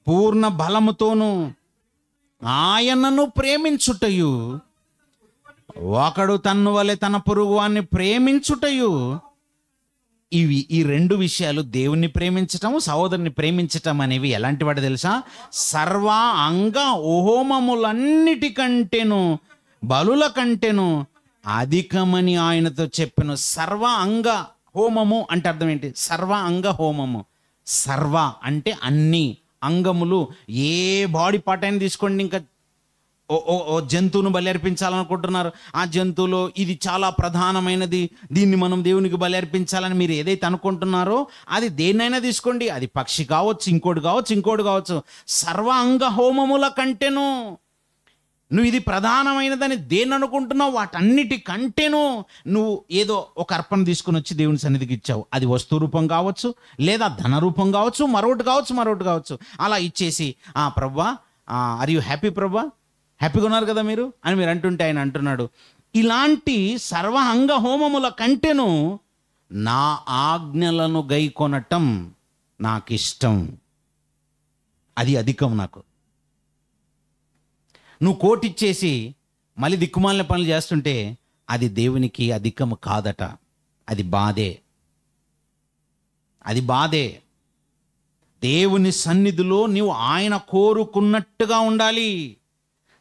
పూర్ణ బలముతోనూ ఆయనను ప్రేమించుటయు, ఒకడు తన్ను వలె తన పొరుగువాన్ని ప్రేమించుటయు. ఈ రెండు విషయాలు, దేవుణ్ణి ప్రేమించటము, సహోదరుని ప్రేమించటం అనేవి ఎలాంటి వాడు తెలుసా? సర్వ అంగ హోమములన్నిటికంటేను బలుల కంటేను అధికమని ఆయనతో చెప్పెను. సర్వ అంగ హోమము అంటే అర్థం ఏంటి? సర్వ అంగ హోమము. సర్వ అంటే అన్ని అంగములు, ఏ బాడీ పార్ట్ అయినా తీసుకోండి. ఇంకా ఓ జంతువును బలి అర్పించాలనుకుంటున్నారు, ఆ జంతువులో ఇది చాలా ప్రధానమైనది, దీన్ని మనం దేవునికి బలి అర్పించాలని మీరు ఏదైతే అనుకుంటున్నారో అది దేన్నైనా తీసుకోండి. అది పక్షి కావచ్చు, ఇంకోటి కావచ్చు. సర్వ అంగ హోమముల కంటేను నువ్వు ఇది ప్రధానమైనదని దేన్ని అనుకుంటున్నావు, వాటన్నిటికంటేను నువ్వు ఏదో ఒక అర్పణ తీసుకుని వచ్చి దేవుని సన్నిధికి ఇచ్చావు. అది వస్తు రూపం కావచ్చు, లేదా ధన రూపం కావచ్చు, మరొకటి కావచ్చు. అలా ఇచ్చేసి ప్రవ్వా ఆర్ యూ హ్యాపీ ప్రవ్వా, హ్యాపీగా ఉన్నారు కదా మీరు అని మీరు అంటుంటే ఆయన అంటున్నాడు, ఇలాంటి సర్వ అంగ హోమముల కంటేను నా ఆజ్ఞలను గైకొనటం నాకు ఇష్టం, అది అధికం నాకు. నువ్వు కోటిచ్చేసి మళ్ళీ దిక్కుమాలిన పనులు చేస్తుంటే అది దేవునికి అధికము కాదట, అది బాధే. దేవుని సన్నిధిలో నీవు ఆయన కోరుకున్నట్టుగా ఉండాలి.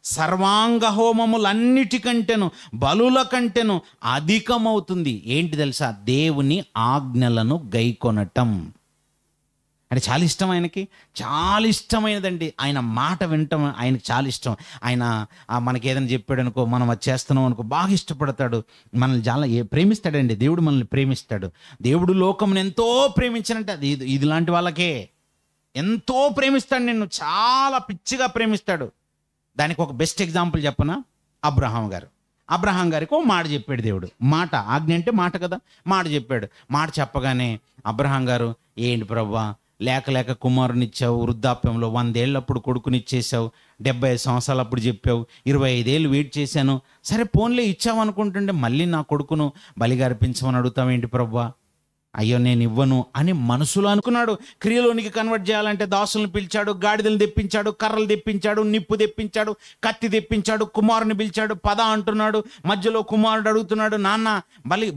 సర్వాంగ హోమములన్నిటికంటేను బలుల కంటేను అధికమవుతుంది ఏంటి తెలుసా? దేవుని ఆజ్ఞలను గైకొనటం. అంటే చాలా ఇష్టం ఆయనకి, చాలా ఇష్టమైనదండి. ఆయన మాట వినటం ఆయనకి చాలా ఇష్టం. ఆయన మనకి ఏదైనా చెప్పాడు అనుకో, మనం అది చేస్తున్నాం అనుకో, బాగా ఇష్టపడతాడు. మనల్ని చాలా ప్రేమిస్తాడండి. దేవుడు మనల్ని ప్రేమిస్తాడు. దేవుడు లోకమును ఎంతో ప్రేమించాడంటే అది ఇది లాంటి వాళ్ళకే ఎంతో ప్రేమిస్తాడు. నిన్ను చాలా పిచ్చిగా ప్రేమిస్తాడు. దానికి ఒక బెస్ట్ ఎగ్జాంపుల్ చెప్పనా? అబ్రహాం గారికి ఓ మాట చెప్పాడు దేవుడు. మాట, ఆజ్ఞ అంటే మాట కదా. మాట చెప్పాడు. మాట చెప్పగానే అబ్రహాం గారు, ఏంటి ప్రభువా, లేక కుమారుని ఇచ్చావు, వృద్ధాప్యంలో 100 ఏళ్ళప్పుడు కొడుకునిచ్చేసావు, 75 సంవత్సరాలు అప్పుడు చెప్పావు, 25 ఏళ్ళు వెయిట్ చేశాను, సరే పోన్లే ఇచ్చావు అనుకుంటుంటే మళ్ళీ నా కొడుకును బలిగా అర్పించమని అడుగుతావేంటి ప్రభువా? అయ్యో నేను ఇవ్వను అని మనసులో అనుకున్నాడు. క్రియలోనికి కన్వర్ట్ చేయాలంటే దాసులను పిలిచాడు, గాడిదలు తెప్పించాడు, కర్రలు తెప్పించాడు, నిప్పు తెప్పించాడు, కత్తి తెప్పించాడు, కుమారుని పిలిచాడు. పద అంటున్నాడు. మధ్యలో కుమారుడు అడుగుతున్నాడు, నాన్న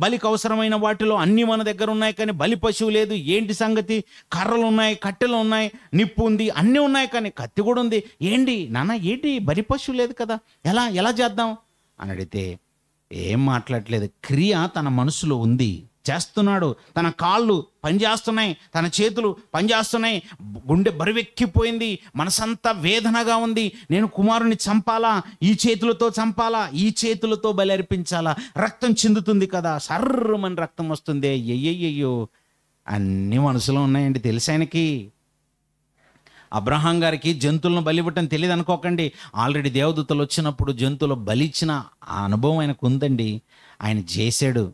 బలికి అవసరమైన వాటిలో అన్నీ మన దగ్గర ఉన్నాయి, కానీ బలి పశువు లేదు, ఏంటి సంగతి? కర్రలు ఉన్నాయి, కట్టెలు ఉన్నాయి, నిప్పు ఉంది, అన్నీ ఉన్నాయి, కానీ కత్తి కూడా ఉంది. ఏంటి నాన్న, ఏంటి బలి పశువు లేదు కదా, ఎలా చేద్దాం అని అడిగితే ఏం మాట్లాడలేదు. క్రియ తన మనసులో ఉంది, చేస్తున్నాడు. తన కాళ్ళు పనిచేస్తున్నాయి, తన చేతులు పనిచేస్తున్నాయి, గుండె బరువెక్కిపోయింది, మనసంతా వేదనగా ఉంది. నేను కుమారుని చంపాలా, ఈ చేతులతో చంపాలా, ఈ చేతులతో బలి అర్పించాలా, రక్తం చిందుతుంది కదా, సర్రమని రక్తం వస్తుంది, అయ్యయ్యో అన్నీ మనసులో ఉన్నాయండి. తెలుసు ఆయనకి. అబ్రహాం గారికి జంతువులను బలి ఇవ్వటం తెలియదు అనుకోకండి. ఆల్రెడీ దేవదూతలు వచ్చినప్పుడు జంతువులు బలి ఇచ్చిన ఆ అనుభవం ఆయనకు ఉందండి. ఆయన చేశాడు.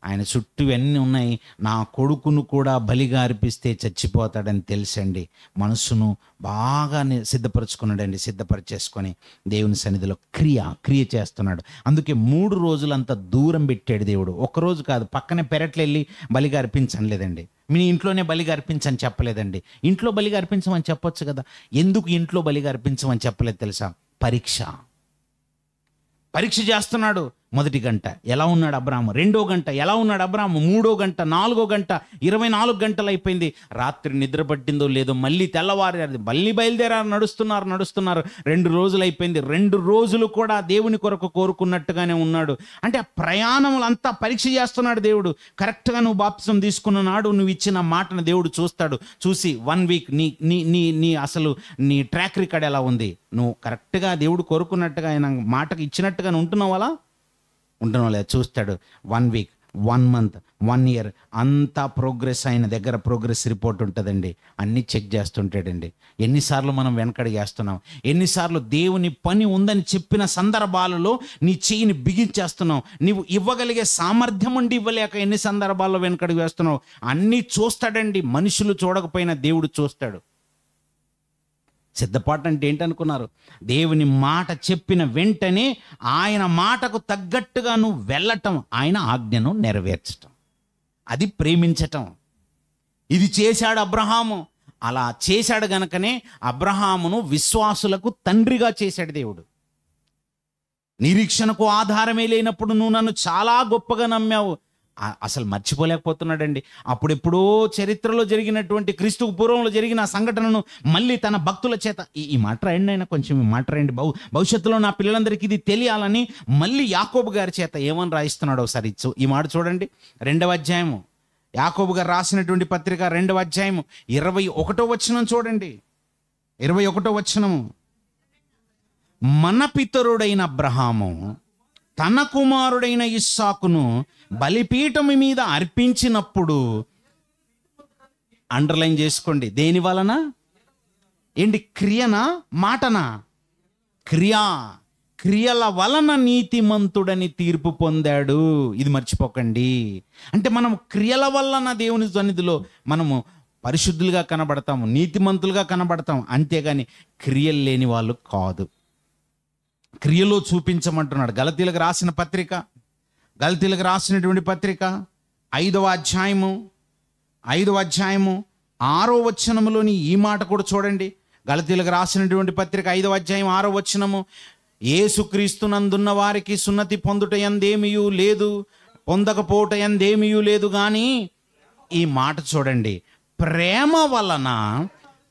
ఆయన చుట్టూ ఇవన్నీ ఉన్నాయి. నా కొడుకును కూడా బలిగా అర్పిస్తే చచ్చిపోతాడని తెలుసండి. మనసును బాగా సిద్ధపరచుకున్నాడండి. సిద్ధపరిచేసుకొని దేవుని సన్నిధిలో క్రియ చేస్తున్నాడు. అందుకే 3 రోజులు అంత దూరం పెట్టాడు దేవుడు. ఒక్కరోజు కాదు, పక్కనే పెరట్లు వెళ్ళి బలిగా అర్పించలేదండి. మీ ఇంట్లోనే బలిగా అర్పించని చెప్పలేదండి. ఇంట్లో బలిగా అర్పించమని చెప్పొచ్చు కదా. ఎందుకు ఇంట్లో బలిగా అర్పించమని చెప్పలేదు తెలుసా? పరీక్ష చేస్తున్నాడు. 1 గంట ఎలా ఉన్నాడు అబ్రాహాము, 2వ గంట ఎలా ఉన్నాడు అబ్రాహాము, 3వ గంట, 4వ గంట, 24 గంటలు అయిపోయింది. రాత్రి నిద్ర పట్టిందో లేదో, మళ్ళీ తెల్లవారు మళ్ళీ బయలుదేరారు. నడుస్తున్నారు. 2 రోజులు అయిపోయింది. 2 రోజులు కూడా దేవుని కొరకు కోరుకున్నట్టుగానే ఉన్నాడు. అంటే ఆ ప్రయాణములంతా పరీక్ష చేస్తున్నాడు దేవుడు. కరెక్ట్గా నువ్వు బాప్తిసం తీసుకున్న నాడు నువ్వు ఇచ్చిన మాటను దేవుడు చూస్తాడు. చూసి 1 వీక్ నీ అసలు నీ ట్రాక్ రికార్డ్ ఎలా ఉంది, నువ్వు కరెక్ట్గా దేవుడు కోరుకున్నట్టుగా ఆయన మాటకు ఇచ్చినట్టుగా ఉంటున్నావు, అలా ఉంటున్నావు లేదా చూస్తాడు. 1 వీక్, 1 మంత్, 1 ఇయర్ అంతా ప్రోగ్రెస్, ఆయన దగ్గర ప్రోగ్రెస్ రిపోర్ట్ ఉంటుందండి. అన్నీ చెక్ చేస్తుంటాడండి. ఎన్నిసార్లు మనం వెనకడి చేస్తున్నాం, ఎన్నిసార్లు దేవుని పని ఉందని చెప్పిన సందర్భాలలో నీ చెయ్యిని బిగించేస్తున్నావు. నీవు ఇవ్వగలిగే సామర్థ్యం ఉండి ఇవ్వలేక ఎన్ని సందర్భాల్లో వెనకడి వేస్తున్నావు. అన్నీ చూస్తాడండి. మనుషులు చూడకపోయినా దేవుడు చూస్తాడు. సిద్ధపాటు అంటే ఏంటనుకున్నారు? దేవుని మాట చెప్పిన వెంటనే ఆయన మాటకు తగ్గట్టుగా నువ్వు వెళ్ళటం, ఆయన ఆజ్ఞను నెరవేర్చటం, అది ప్రేమించటం. ఇది చేశాడు అబ్రహాము. అలా చేశాడు గనుకనే అబ్రహామును విశ్వాసులకు తండ్రిగా చేశాడు దేవుడు. నిరీక్షణకు ఆధారమే లేనప్పుడు నువ్వు నన్ను చాలా గొప్పగా నమ్మావు. అసలు మర్చిపోలేకపోతున్నాడండి. అప్పుడెప్పుడో చరిత్రలో జరిగినటువంటి, క్రీస్తుకు పూర్వంలో జరిగిన సంఘటనను మళ్ళీ తన భక్తుల చేత ఈ మాట రాయండి, అయినా కొంచెం ఈ మాట రాయండి, భవిష్యత్తులో నా పిల్లలందరికీ ఇది తెలియాలని మళ్ళీ యాకోబు గారి చేత ఏమని రాయిస్తున్నాడు ఒకసారి ఈ మాట చూడండి. 2వ అధ్యాయము, యాకోబు గారు రాసినటువంటి పత్రిక 2వ అధ్యాయము 21వ వచనం చూడండి. 21వ వచనము, మన పితరుడైన అబ్రహాము తన కుమారుడైన ఇస్సాకును బలిపీఠము మీద అర్పించినప్పుడు, అండర్లైన్ చేసుకోండి, దేని వలన? ఏంటి? క్రియనా మాటనా? క్రియల వలన నీతిమంతుడని తీర్పు పొందాడు. ఇది మర్చిపోకండి. అంటే మనం క్రియల వలన దేవుని సన్నిధిలో మనము పరిశుద్ధులుగా కనబడతాము, నీతిమంతులుగా కనబడతాం. అంతేగాని క్రియలు లేని వాళ్ళు కాదు. క్రియలో చూపించమంటున్నాడు. గలతీలకు రాసినటువంటి పత్రిక 5వ అధ్యాయము 6వ వచనములోని ఈ మాట కూడా చూడండి. గలతీలకు రాసినటువంటి పత్రిక 5వ అధ్యాయం 6వ వచనము, యేసుక్రీస్తునందున్న వారికి సున్నతి పొందుట యందేమియూ లేదు, పొందకపోవట యందేమియూ లేదు, కానీ ఈ మాట చూడండి, ప్రేమ వలన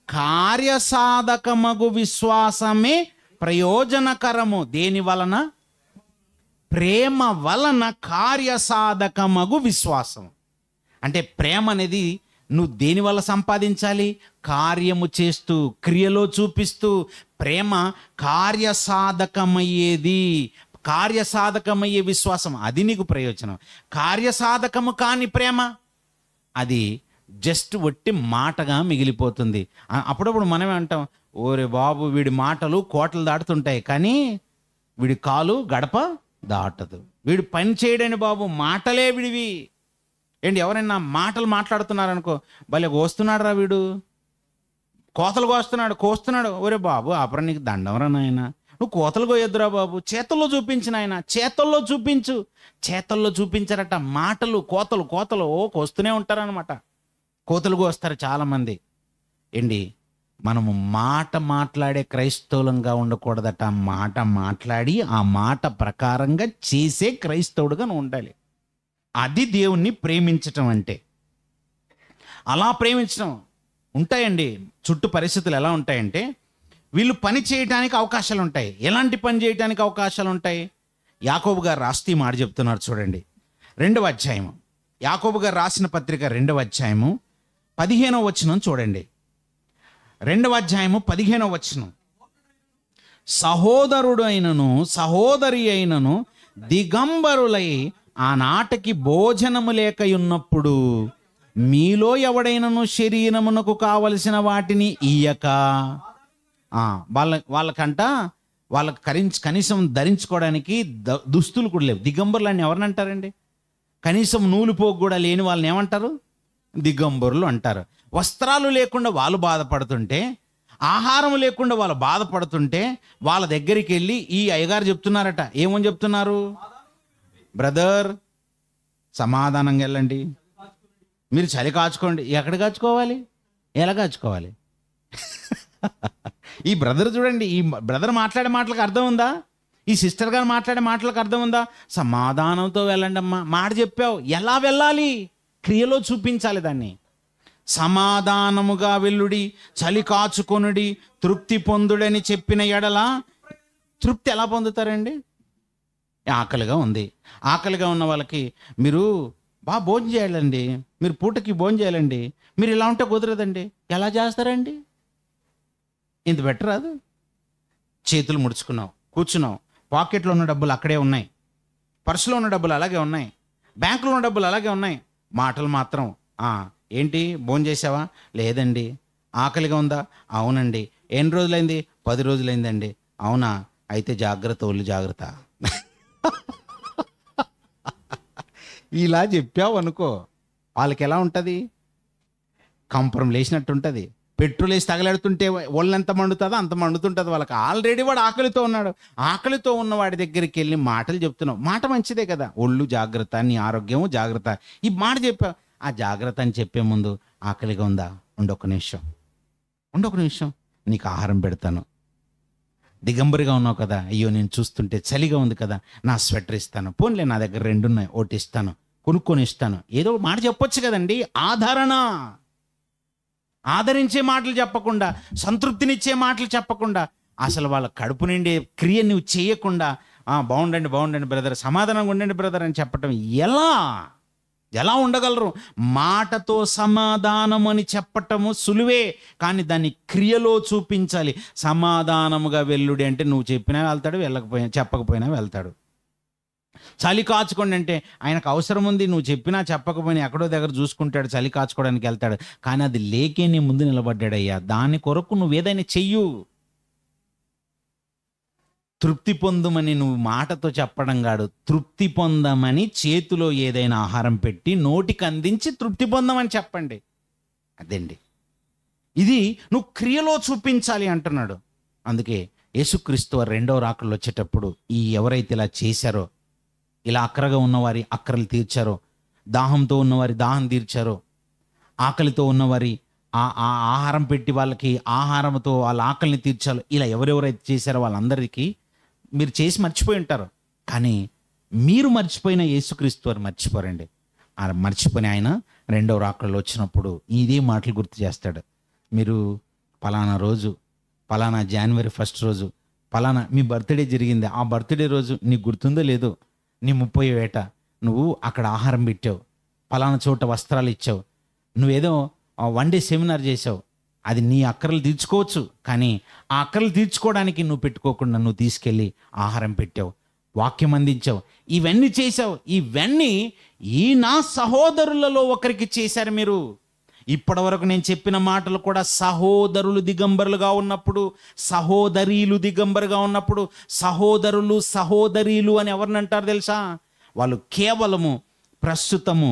కార్యసాధకమగు విశ్వాసమే ప్రయోజనకరము. దేని వలన? ప్రేమ వలన కార్యసాధకమగు విశ్వాసం. అంటే ప్రేమ అనేది నువ్వు దేని వల్ల సంపాదించాలి? కార్యము చేస్తూ, క్రియలో చూపిస్తూ. ప్రేమ కార్యసాధకమయ్యే విశ్వాసం, అది నీకు ప్రయోజనం. కార్యసాధకము కాని ప్రేమ అది జస్ట్ ఒట్టి మాటగా మిగిలిపోతుంది. అప్పుడప్పుడు మనమే అంటాం, ఓరే బాబు వీడి మాటలు కోటలు దాటుతుంటాయి, కానీ వీడి కాలు గడప దాటదు. వీడు పని చేయడని బాబు, మాటలే విడివి. ఏంటి, ఎవరైనా మాటలు మాట్లాడుతున్నారనుకో, భలే కోస్తున్నాడు రా వీడు, కోతలు కోస్తున్నాడు. ఓరే బాబు అప్పుడు నీకు దండం రా నాయన, నువ్వు కోతలు కోయొద్దురా బాబు, చేతల్లో చూపించిన ఆయన, చేతల్లో చూపించు. చేతల్లో చూపించారట. మాటలు కోతలు కోతలు కోస్తూనే ఉంటారనమాట. కోతలు కోస్తారు చాలామంది. ఏంటి, మనము మాట మాట్లాడే క్రైస్తవులంగా ఉండకూడదట. మాట మాట్లాడి ఆ మాట ప్రకారంగా చేసే క్రైస్తవుడుగా నువ్వు ఉండాలి. అది దేవుణ్ణి ప్రేమించటం అంటే. అలా ప్రేమించడం ఉంటాయండి. చుట్టూ పరిస్థితులు ఎలా ఉంటాయంటే, వీళ్ళు పని చేయడానికి అవకాశాలు ఉంటాయి. ఎలాంటి పని చేయడానికి అవకాశాలు ఉంటాయి? యాకోబు గారు రాస్తీ మాట చెప్తున్నారు చూడండి. 2వ అధ్యాయము, యాకోబు గారు రాసిన పత్రిక 2వ అధ్యాయము 15వ వచనం చూడండి. 2వ అధ్యాయము 15వ వచనం. సహోదరుడు అయినను సహోదరి అయినను దిగంబరులై ఆనాటికి భోజనము లేకయున్నప్పుడు మీలో ఎవడైనను శరీరమునకు కావలసిన వాటిని ఇయ్యక, వాళ్ళకి కనీసం ధరించుకోవడానికి దుస్తులు కూడా లేవు. దిగంబరులు అని ఎవరిని అంటారండి? కనీసం నూలు పోగు కూడా లేని వాళ్ళని ఏమంటారు? దిగంబరులు అంటారు. వస్త్రాలు లేకుండా వాళ్ళు బాధపడుతుంటే, ఆహారం లేకుండా వాళ్ళు బాధపడుతుంటే, వాళ్ళ దగ్గరికి వెళ్ళి ఈ అయ్యగారు చెప్తున్నారట. ఏమని చెప్తున్నారు? బ్రదర్, సమాధానంగా వెళ్ళండి, మీరు చలి కాచుకోండి. ఎక్కడ కాచుకోవాలి? ఎలా కాచుకోవాలి? ఈ బ్రదర్ చూడండి, ఈ బ్రదర్ మాట్లాడే మాటలకు అర్థం ఉందా? ఈ సిస్టర్ గారు మాట్లాడే మాటలకు అర్థం ఉందా? సమాధానంతో వెళ్ళండి అమ్మా. మాట చెప్పావు, ఎలా వెళ్ళాలి? క్రియలో చూపించాలి దాన్ని. సమాధానముగా వెళ్ళుడి, చలి కాచుకొనుడి, తృప్తి పొందుడని చెప్పిన ఎడల తృప్తి ఎలా పొందుతారండి? ఆకలిగా ఉంది. ఆకలిగా ఉన్న వాళ్ళకి మీరు బాగా భోజనం చేయాలండి, మీరు పూటకి భోజనం చేయాలండి, మీరు ఇలా ఉంటే కుదరదండి. ఎలా చేస్తారండి? ఇంత బెటర్ రాదు. చేతులు ముడుచుకున్నావు, కూర్చున్నావు, పాకెట్లో ఉన్న డబ్బులు అక్కడే ఉన్నాయి, పర్సులో ఉన్న డబ్బులు అలాగే ఉన్నాయి, బ్యాంకులో ఉన్న డబ్బులు అలాగే ఉన్నాయి. మాటలు మాత్రం ఏంటి, భోజనం చేసావా? లేదండి. ఆకలిగా ఉందా? అవునండి. ఎన్ని రోజులైంది? 10 రోజులైందండి. అవునా? అయితే జాగ్రత్త, ఒళ్ళు జాగ్రత్త. ఇలా చెప్పావు అనుకో, వాళ్ళకి ఎలా ఉంటుంది? కంపరం లేచినట్టు ఉంటుంది. పెట్రోల్ వేసి తగలెడుతుంటే ఒళ్ళు ఎంత మండుతుందో అంత మండుతుంటుంది వాళ్ళకి. ఆల్రెడీ వాడు ఆకలితో ఉన్నాడు. ఆకలితో ఉన్న వాడి దగ్గరికి వెళ్ళి మాటలు చెప్తున్నావు. మాట మంచిదే కదా, ఒళ్ళు జాగ్రత్త, నీ ఆరోగ్యము జాగ్రత్త, ఈ మాట చెప్పావు. ఆ జాగ్రత్త అని చెప్పే ముందు ఆకలిగా ఉందా? ఉండొక నిమిషం, నీకు ఆహారం పెడతాను. దిగంబరిగా ఉన్నావు కదా, అయ్యో నేను చూస్తుంటే చలిగా ఉంది కదా, నా స్వెటర్ ఇస్తాను. పోన్లే, నా దగ్గర 2 ఉన్నాయి, ఒకటి ఇస్తాను, కొనుక్కొని ఇస్తాను. ఏదో మాట చెప్పొచ్చు కదండి. ఆదరించే మాటలు చెప్పకుండా, సంతృప్తినిచ్చే మాటలు చెప్పకుండా, అసలు వాళ్ళ కడుపు నిండే క్రియ నువ్వు చేయకుండా బాగుండండి బ్రదర్, సమాధానంగా ఉండండి బ్రదర్ అని చెప్పటం ఎలా ఉండగలరు? మాటతో సమాధానం అని చెప్పటము సులువే, కానీ దాన్ని క్రియలో చూపించాలి. సమాధానముగా వెళ్ళుడి అంటే నువ్వు చెప్పినా వెళ్తాడు, చెప్పకపోయినా వెళ్తాడు. చలి కాచుకోండి అంటే ఆయనకు అవసరం ఉంది, నువ్వు చెప్పినా చెప్పకపోయినా ఎక్కడో దగ్గర చూసుకుంటాడు, చలి కాచుకోవడానికి వెళ్తాడు. కానీ అది లేకే నీ ముందు నిలబడ్డాడయ్యా. దాని కొరకు నువ్వేదైనా చెయ్యు. తృప్తి పొందమని నువ్వు మాటతో చెప్పడం కాదు, తృప్తి పొందమని చేతిలో ఏదైనా ఆహారం పెట్టి నోటికి అందించి తృప్తి పొందమని చెప్పండి. అదండి, ఇది నువ్వు క్రియలో చూపించాలి అంటున్నాడు. అందుకే యేసుక్రీస్తు వారు 2వ రాకడలో వచ్చేటప్పుడు ఎవరైతే ఇలా చేశారో, ఇలా అక్కరగా ఉన్నవారి అక్కరలు తీర్చారో, దాహంతో ఉన్నవారి దాహం తీర్చారో, ఆకలితో ఉన్నవారి ఆహారం పెట్టి వాళ్ళకి ఆహారంతో వాళ్ళ ఆకలిని తీర్చాలో, ఇలా ఎవరెవరైతే చేశారో వాళ్ళందరికీ మీరు చేసి మర్చిపోయి ఉంటారు. కానీ మీరు మర్చిపోయిన యేసుక్రీస్తు వారు మర్చిపోరండి. మర్చిపోయిన ఆయన 2వ రాకడలో వచ్చినప్పుడు ఇదే మాటలు గుర్తు చేస్తాడు. మీరు పలానా రోజు, పలానా జనవరి 1 రోజు, పలానా మీ బర్త్డే జరిగింది, ఆ బర్త్డే రోజు నీకు గుర్తుందో లేదో, నీ 30వ ఏట నువ్వు అక్కడ ఆహారం పెట్టావు, పలానా చోట వస్త్రాలు ఇచ్చావు, నువ్వేదో 1 డే సెమినార్ చేసావు. అది నీ అక్కర్లు తీర్చుకోవచ్చు, కానీ ఆ అక్కర్లు తీర్చుకోవడానికి నువ్వు పెట్టుకోకుండా నువ్వు తీసుకెళ్ళి ఆహారం పెట్టావు, వాక్యం అందించావు, ఇవన్నీ చేసావు. ఇవన్నీ నా సహోదరులలో ఒకరికి చేశారు మీరు. ఇప్పటి వరకు నేను చెప్పిన మాటలు కూడా సహోదరులు దిగంబరులుగా ఉన్నప్పుడు, సహోదరీలు దిగంబరుగా ఉన్నప్పుడు, సహోదరులు సహోదరీలు అని ఎవరిని అంటారు తెలుసా? వాళ్ళు కేవలము ప్రస్తుతము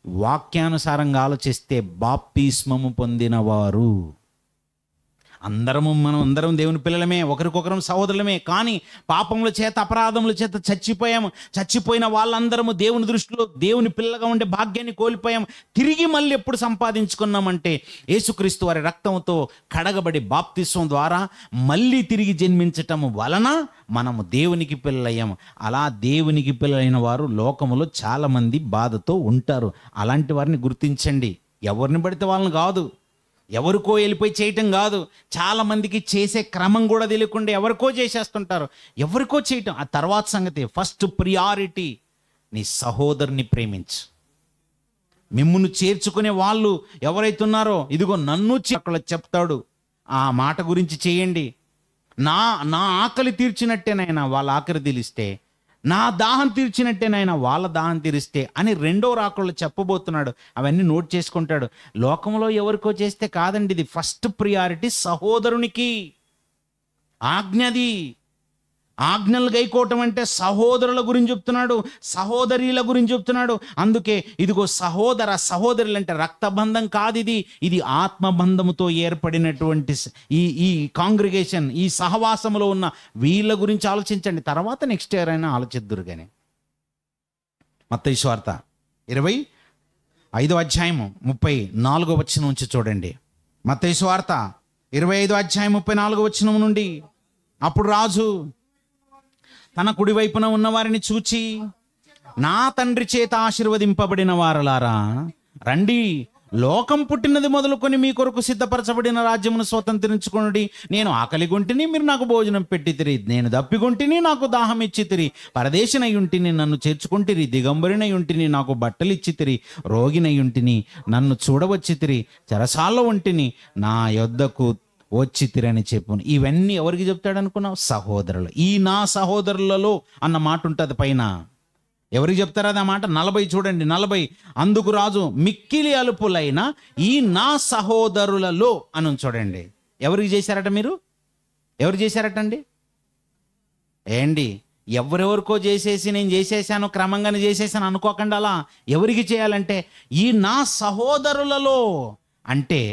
వాక్యానుసారంగా ఆలోచిస్తే బాప్తిస్మము పొందినవారు. మనం అందరం దేవుని పిల్లలమే, ఒకరికొకరం సహోదరులమే. కానీ పాపముల చేత, అపరాధముల చేత చచ్చిపోయిన వాళ్ళందరము దేవుని దృష్టిలో దేవుని పిల్లగా ఉండే భాగ్యాన్ని కోల్పోయాము. తిరిగి మళ్ళీ ఎప్పుడు సంపాదించుకున్నామంటే యేసుక్రీస్తు వారి రక్తంతో కడగబడి బాప్తిస్వం ద్వారా మళ్ళీ తిరిగి జన్మించటం వలన మనము దేవునికి పిల్లలయ్యాము. అలా దేవునికి పిల్లలైన వారు లోకములో చాలామంది బాధతో ఉంటారు. అలాంటి వారిని గుర్తించండి. ఎవరిని పడితే వాళ్ళని కాదు, ఎవరికో వెళ్ళిపోయి చేయటం కాదు. చాలామందికి చేసే క్రమం కూడా తెలియకుండా ఎవరికో చేసేస్తుంటారు. ఎవరికో చేయటం ఆ తర్వాత సంగతి. ఫస్ట్ ప్రియారిటీ నీ సహోదరుని ప్రేమించు. మిమ్మును చేర్చుకునే వాళ్ళు ఎవరైతే ఉన్నారో, ఇదిగో నన్ను అక్కడ చెప్తాడు ఆ మాట గురించి చేయండి. నా ఆకలి తీర్చినట్టేనైనా వాళ్ళ ఆకలి తీరిస్తే, నా దాహం తీర్చినట్టేనైనా వాళ్ళ దాహం తీరిస్తే అని రెండో రాకళ్ళు చెప్పబోతున్నాడు. అవన్నీ నోట్ చేసుకుంటాడు. లోకంలో ఎవరికో చేస్తే కాదండి, ఇది ఫస్ట్ ప్రియారిటీ సహోదరునికి. ఆజ్ఞది. ఆజ్ఞలు గైకోవటం అంటే సహోదరుల గురించి చెప్తున్నాడు, సహోదరీల గురించి చెప్తున్నాడు. అందుకే ఇదిగో సహోదరులు అంటే రక్తబంధం కాదు, ఇది ఆత్మబంధముతో ఏర్పడినటువంటి ఈ కాంగ్రిగేషన్, ఈ సహవాసములో ఉన్న వీళ్ళ గురించి ఆలోచించండి. తర్వాత నెక్స్ట్ ఇయర్ అయినా ఆలోచిద్దురు. కానీ మత్తయి సువార్త 25వ అధ్యాయము 34వ వచనం నుంచి చూడండి. మత్తయి సువార్త 25వ అధ్యాయం 34వ వచనం నుండి, అప్పుడు రాజు తన కుడివైపున ఉన్నవారిని చూచి, నా తండ్రి చేత ఆశీర్వదింపబడిన వారలారా, రండి, లోకం పుట్టినది మొదలుకొని మీ కొరకు సిద్ధపరచబడిన రాజ్యమును స్వతంత్రించుకొనుడి. నేను ఆకలిగొంటిని, మీరు నాకు భోజనం పెట్టితిరి. నేను దప్పిగొంటిని, నాకు దాహం ఇచ్చితిరి. పరదేశినయుంటిని, నన్ను చేర్చుకుంటిరి. దిగంబరినయుంటిని, నాకు బట్టలు ఇచ్చితిరి. రోగినయుంటిని, నన్ను చూడవచ్చితిరి. చెరసాల్లో ఉంటిని, నా యొద్దకు వచ్చితిరని చెప్పును. ఇవన్నీ ఎవరికి చెప్తాడు అనుకున్నావు? సహోదరులు. ఈ నా సహోదరులలో అన్న మాట ఉంటుంది పైన. ఎవరికి చెప్తారు అది ఆ మాట? 40 చూడండి, 40. అందుకు రాజు, మిక్కిలి అలుపులైన ఈ నా సహోదరులలో అని చూడండి. ఎవరికి చేశారట? ఎవరు చేశారటండి? ఏండి, ఎవరెవరికో చేసేసి నేను చేసేసాను, క్రమంగానే చేసేసాను అనుకోకుండా. అలా ఎవరికి చేయాలంటే ఈ నా సహోదరులలో అంటే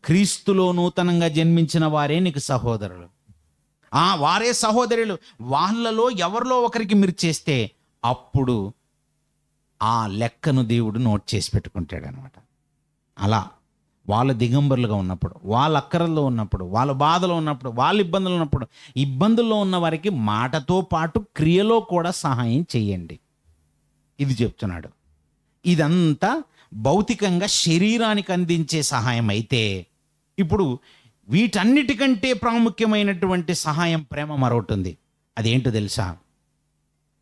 క్రీస్తులో నూతనంగా జన్మించిన వారే నీకు సహోదరులు. వారే సహోదరులు. వాళ్ళలో ఎవరిలో ఒకరికి మీరు చేస్తే అప్పుడు ఆ లెక్కను దేవుడు నోట్ చేసి పెట్టుకుంటాడు అనమాట. అలా వాళ్ళ దిగంబరులుగా ఉన్నప్పుడు, వాళ్ళ అక్కరల్లో ఉన్నప్పుడు, వాళ్ళ బాధలో ఉన్నప్పుడు, వాళ్ళ ఇబ్బందులు ఉన్నప్పుడు, ఇబ్బందుల్లో ఉన్న వారికి మాటతో పాటు క్రియలో కూడా సహాయం చేయండి. ఇది చెప్తున్నాడు. ఇదంతా భౌతికంగా శరీరానికి అందించే సహాయం అయితే, ఇప్పుడు వీటన్నిటికంటే ప్రాముఖ్యమైనటువంటి సహాయం ప్రేమ మరొకటి ఉంది. అదేంటో తెలుసా?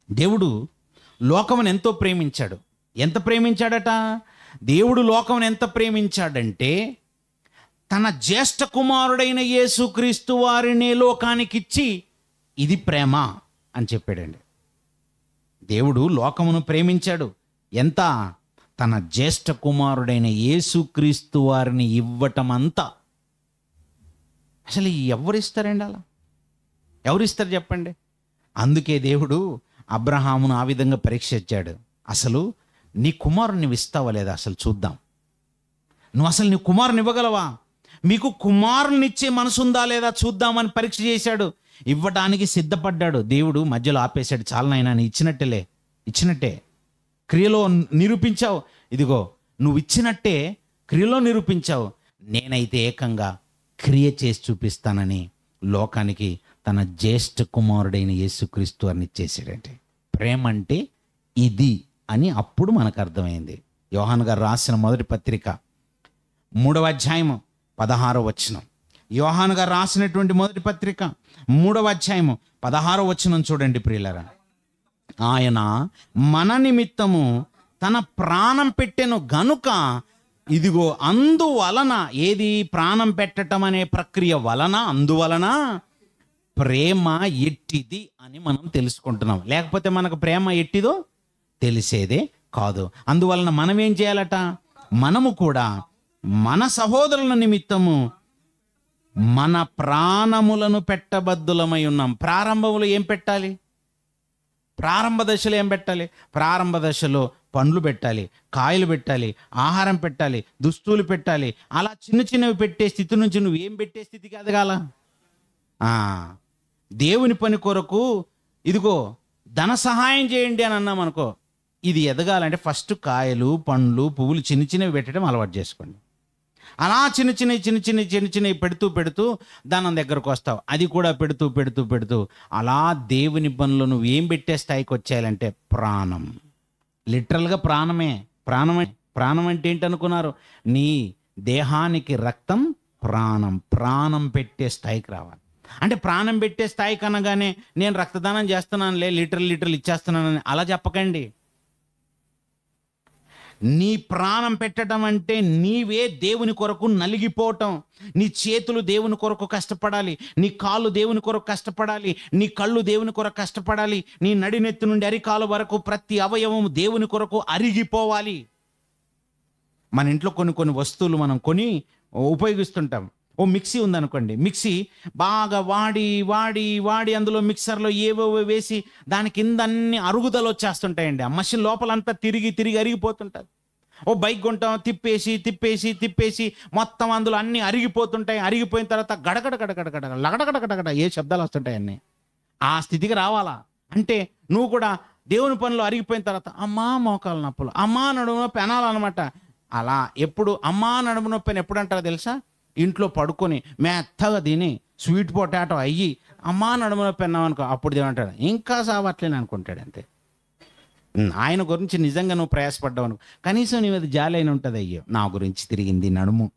దేవుడు లోకమును ఎంతో ప్రేమించాడు. ఎంత ప్రేమించాడట? దేవుడు లోకమును ఎంత ప్రేమించాడంటే తన జ్యేష్ఠ కుమారుడైన యేసుక్రీస్తు వారిని లోకానికిచ్చి ఇది ప్రేమ అని చెప్పాడండి. దేవుడు లోకమును ప్రేమించాడు. ఎంత? తన జ్యేష్ఠ కుమారుడైన యేసుక్రీస్తు వారిని ఇవ్వటం అంతా. అసలు ఎవరిస్తారండి? అలా ఎవరిస్తారు చెప్పండి? అందుకే దేవుడు అబ్రహామును ఆ విధంగా పరీక్షించాడు. అసలు నీ కుమారుని ఇస్తావా లేదా అసలు చూద్దాం. నువ్వు అసలు నీ కుమారుని ఇవ్వగలవా? మీకు కుమారునిచ్చే మనసు ఉందా లేదా చూద్దామని పరీక్ష చేశాడు. ఇవ్వడానికి సిద్ధపడ్డాడు. దేవుడు మధ్యలో ఆపేశాడు. చాలా నాయనా, నీ ఇచ్చినట్టే క్రియలో నిరూపించావు. ఇదిగో నువ్వు ఇచ్చినట్టే క్రియలో నిరూపించావు. నేనైతే ఏకంగా క్రియ చేసి చూపిస్తానని లోకానికి తన జ్యేష్ఠ కుమారుడైన యేసుక్రీస్తు అని ఇచ్చేసాడంటే ప్రేమ అంటే ఇది అని అప్పుడు మనకు అర్థమైంది. యోహాను గారు రాసిన మొదటి పత్రిక 3వ అధ్యాయము 16వ వచనం. యోహాను గారు రాసినటువంటి మొదటి పత్రిక 3వ అధ్యాయము 16వ వచనం చూడండి ప్రియులారా. ఆయన మన నిమిత్తము తన ప్రాణం పెట్టెను గనుక, ఇదిగో అందువలన, ఏది ప్రాణం పెట్టడం అనే ప్రక్రియ వలన, అందువలన ప్రేమ ఎట్టిది అని మనం తెలుసుకుంటున్నాం. లేకపోతే మనకు ప్రేమ ఎట్టిదో తెలిసేదే కాదు. అందువలన మనం ఏం చేయాలట? మనము కూడా మన సహోదరుల నిమిత్తము మన ప్రాణములను పెట్టబద్దులమై ఉన్నాం. ప్రారంభంలో ఏం పెట్టాలి? ప్రారంభ దశలో ఏం పెట్టాలి? ప్రారంభ దశలో పండ్లు పెట్టాలి, కాయలు పెట్టాలి, ఆహారం పెట్టాలి, దుస్తులు పెట్టాలి. అలా చిన్న చిన్నవి పెట్టే స్థితి నుంచి నువ్వేం పెట్టే స్థితికి ఎదగాల? దేవుని పని కొరకు ఇదిగో ధన సహాయం చేయండి అని అన్నాం అనుకో, ఇది ఎదగాలంటే ఫస్ట్ కాయలు, పండ్లు, పువ్వులు చిన్న చిన్నవి పెట్టడం అలవాటు చేసుకోండి. అలా చిన్న చిన్నవి పెడుతూ దానం దగ్గరకు వస్తావు. అది కూడా పెడుతూ అలా దేవుని పనులు నువ్వు ఏం పెట్టే స్థాయికి వచ్చేయాలంటే ప్రాణం. లిటరల్గా ప్రాణం అంటే ఏంటనుకున్నారు? నీ దేహానికి రక్తం ప్రాణం పెట్టే స్థాయికి రావాలి. అంటే ప్రాణం పెట్టే స్థాయికి అనగానే నేను రక్తదానం చేస్తున్నానులే, లీటర్లు ఇచ్చేస్తున్నానని అలా చెప్పకండి. నీ ప్రాణం పెట్టడం అంటే నీవే దేవుని కొరకు నలిగిపోవటం. నీ చేతులు దేవుని కొరకు కష్టపడాలి, నీ కాళ్ళు దేవుని కొరకు కష్టపడాలి, నీ కళ్ళు దేవుని కొరకు కష్టపడాలి, నీ నడినెత్తి నుండి అరికాలు వరకు ప్రతి అవయవం దేవుని కొరకు అరిగిపోవాలి. మన ఇంట్లో కొన్ని వస్తువులు మనం కొని ఉపయోగిస్తుంటాం. ఓ మిక్సీ ఉందనుకోండి, మిక్సీ బాగా వాడి అందులో మిక్సర్లో ఏవేవో వేసి దాని కింద అన్ని అరుగుదలు వచ్చేస్తుంటాయండి. ఆ మషిన్ లోపలంతా తిరిగి అరిగిపోతుంటుంది. ఓ బైక్ కొంటాం, తిప్పేసి మొత్తం అందులో అన్నీ అరిగిపోతుంటాయి. అరిగిపోయిన తర్వాత గడగడ ఏ శబ్దాలు వస్తుంటాయి అన్నీ. ఆ స్థితికి రావాలా అంటే నువ్వు కూడా దేవుని పనిలో అరిగిపోయిన తర్వాత అమ్మా మోకాలు నొప్పులు, అమ్మా నడుము నొప్పి అనాలన్నమాట. అలా ఎప్పుడు అమ్మా నడుము నొప్పి అని ఎప్పుడు అంటారో తెలుసా? ఇంట్లో పడుకొని మెత్తగా తిని స్వీట్ పొటాటో అయ్యి అమ్మా నడుము నొప్పి అన్నామనుకో, అప్పుడు ఏమంటాడు? ఇంకా సావట్లేని అనుకుంటాడు అంతే. ఆయన గురించి నిజంగా నువ్వు ప్రయాసపడ్డావు అనుకో, కనీసం నీ మీద జాలి అయిన ఉంటుంది. అయ్యో నా గురించి తిరిగింది నడుము,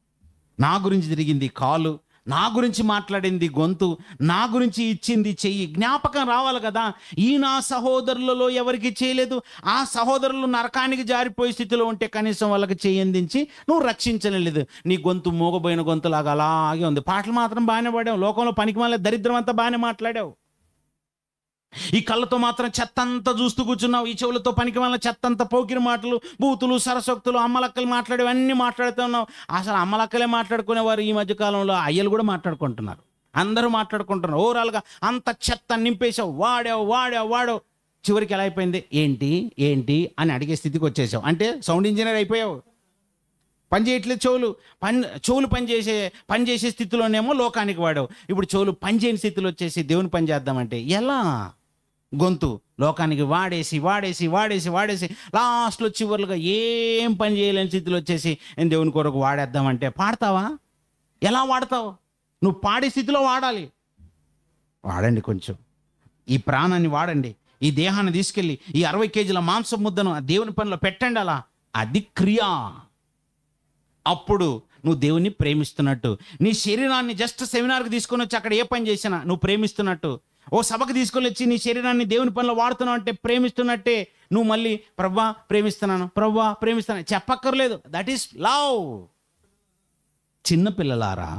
నా గురించి తిరిగింది కాలు, నా గురించి మాట్లాడింది గొంతు, నా గురించి ఇచ్చింది చెయ్యి, జ్ఞాపకం రావాలి కదా. ఈ నా సహోదరులలో ఎవరికి చేయలేదు, ఆ సహోదరులు నరకానికి జారిపోయే స్థితిలో ఉంటే కనీసం వాళ్ళకి చెయ్యందించి నువ్వు రక్షించలేదు. నీ గొంతు మూగబోయిన గొంతులాగా అలాగే ఉంది. పాటలు మాత్రం బాగానే పాడావు, లోకంలో పనికి మాల దరిద్రం అంతా బాగానే మాట్లాడావు. ఈ కళ్ళతో మాత్రం చెత్తంతా చూస్తూ కూర్చున్నావు, ఈ చెవులతో పనికి వల్ల చెత్తంతా పోకిరి మాటలు, బూతులు, సరసోక్తులు, అమ్మలక్కలు మాట్లాడేవన్నీ మాట్లాడుతూ ఉన్నావు. అసలు అమ్మలక్కలే మాట్లాడుకునేవారు ఈ మధ్యకాలంలో అయ్యలు కూడా మాట్లాడుకుంటున్నారు, అందరూ మాట్లాడుకుంటున్నారు. ఓవరాల్గా అంత చెత్త నింపేసావు, వాడావు. చివరికి ఎలా అయిపోయింది? ఏంటి అని అడిగే స్థితికి వచ్చేసావు. అంటే సౌండ్ ఇంజనీర్ అయిపోయావు. పని చేయట్లేదు చెవులు పనిచేసే స్థితిలోనేమో లోకానికి వాడావు. ఇప్పుడు చెవులు పనిచేయని స్థితిలో వచ్చేసి దేవుని పని చేద్దామంటే ఎలా? గొంతు లోకానికి వాడేసి లాస్ట్లో చివరిగా ఏం పని చేయలేని స్థితిలో వచ్చేసి నేను దేవుని కొరకు వాడేద్దామంటే పాడతావా? ఎలా వాడతావు? నువ్వు పాడే స్థితిలో వాడాలి. వాడండి, కొంచెం ఈ ప్రాణాన్ని వాడండి. ఈ దేహాన్ని తీసుకెళ్ళి ఈ 60 కేజీల మాంసం ముద్దను దేవుని పనిలో పెట్టండి. అలా అది క్రియ. అప్పుడు నువ్వు దేవుణ్ణి ప్రేమిస్తున్నట్టు. నీ శరీరాన్ని జస్ట్ సెమినార్కి తీసుకొని వచ్చి అక్కడ ఏ పని చేసినా నువ్వు ప్రేమిస్తున్నట్టు. ఓ సభకు తీసుకొని వచ్చి నీ శరీరాన్ని దేవుని పనిలో వాడుతున్నావు అంటే ప్రేమిస్తున్నట్టే. నువ్వు మళ్ళీ ప్రవ్వా ప్రేమిస్తున్నాను చెప్పక్కర్లేదు. That is love. చిన్నపిల్లలారా,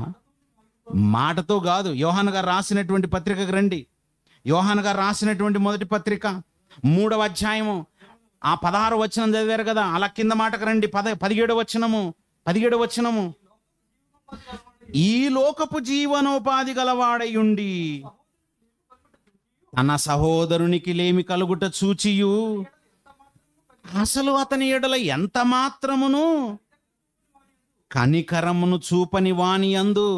మాటతో కాదు. యోహాను గారు రాసినటువంటి పత్రికకు రండి. యోహాను గారు రాసినటువంటి మొదటి పత్రిక 3వ అధ్యాయము ఆ 16వ వచనం చదివారు కదా, అలా కింద మాటకు రండి. 17వ వచనము ఈ లోకపు జీవనోపాధి గలవాడయుండి తన సహోదరునికి లేమి కలుగుట చూచియు అసలు అతని ఎడల ఎంత మాత్రమును కనికరమును చూపని వాని యందు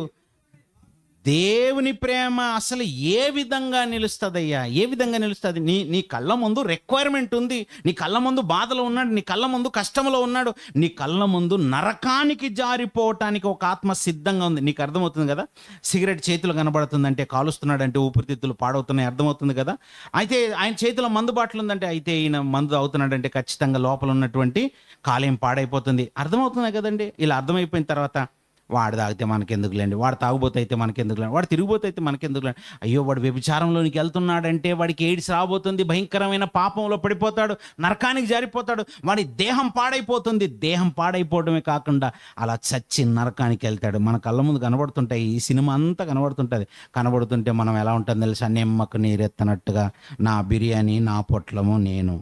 దేవుని ప్రేమ అసలు ఏ విధంగా నిలుస్తుందయ్యా? ఏ విధంగా నిలుస్తుంది? నీ కళ్ళ ముందు రిక్వైర్మెంట్ ఉంది, నీ కళ్ళ ముందు బాధలో ఉన్నాడు, నీ కళ్ళ ముందు కష్టంలో ఉన్నాడు, నీ కళ్ళ ముందు నరకానికి జారిపోవటానికి ఒక ఆత్మ సిద్ధంగా ఉంది. నీకు అర్థమవుతుంది కదా? సిగరెట్ చేతులు కనబడుతుందంటే కాలుస్తున్నాడంటే ఊపిరితిత్తులు పాడవుతున్నాయి, అర్థమవుతుంది కదా? అయితే ఆయన చేతిలో మందు బాటలు ఉందంటే అయితే ఈయన మందు అవుతున్నాడంటే ఖచ్చితంగా లోపల ఉన్నటువంటి కాలేయం పాడైపోతుంది, అర్థమవుతుంది కదండి? ఇలా అర్థమైపోయిన తర్వాత వాడు తాగితే మనకెందుకులేండి, వాడు తాగుబోతే అయితే మనకెందుకులేండి, వాడు తిరిగిపోతే అయితే మనకెందుకులేండి, అయ్యో వాడు వ్యభిచారంలోనికి వెళ్తున్నాడంటే వాడికి ఎయిడ్స్ రాబోతుంది, భయంకరమైన పాపంలో పడిపోతాడు, నరకానికి జారిపోతాడు, వాడి దేహం పాడైపోతుంది. దేహం పాడైపోవడమే కాకుండా అలా చచ్చి నరకానికి వెళ్తాడు. మన కళ్ళ ముందు కనబడుతుంటాయి, ఈ సినిమా అంతా కనబడుతుంటే మనం ఎలా ఉంటుంది తెలుసా? నిమ్మకు నీరెత్తనట్టుగా నా బిర్యానీ, నా పొట్లము, నేను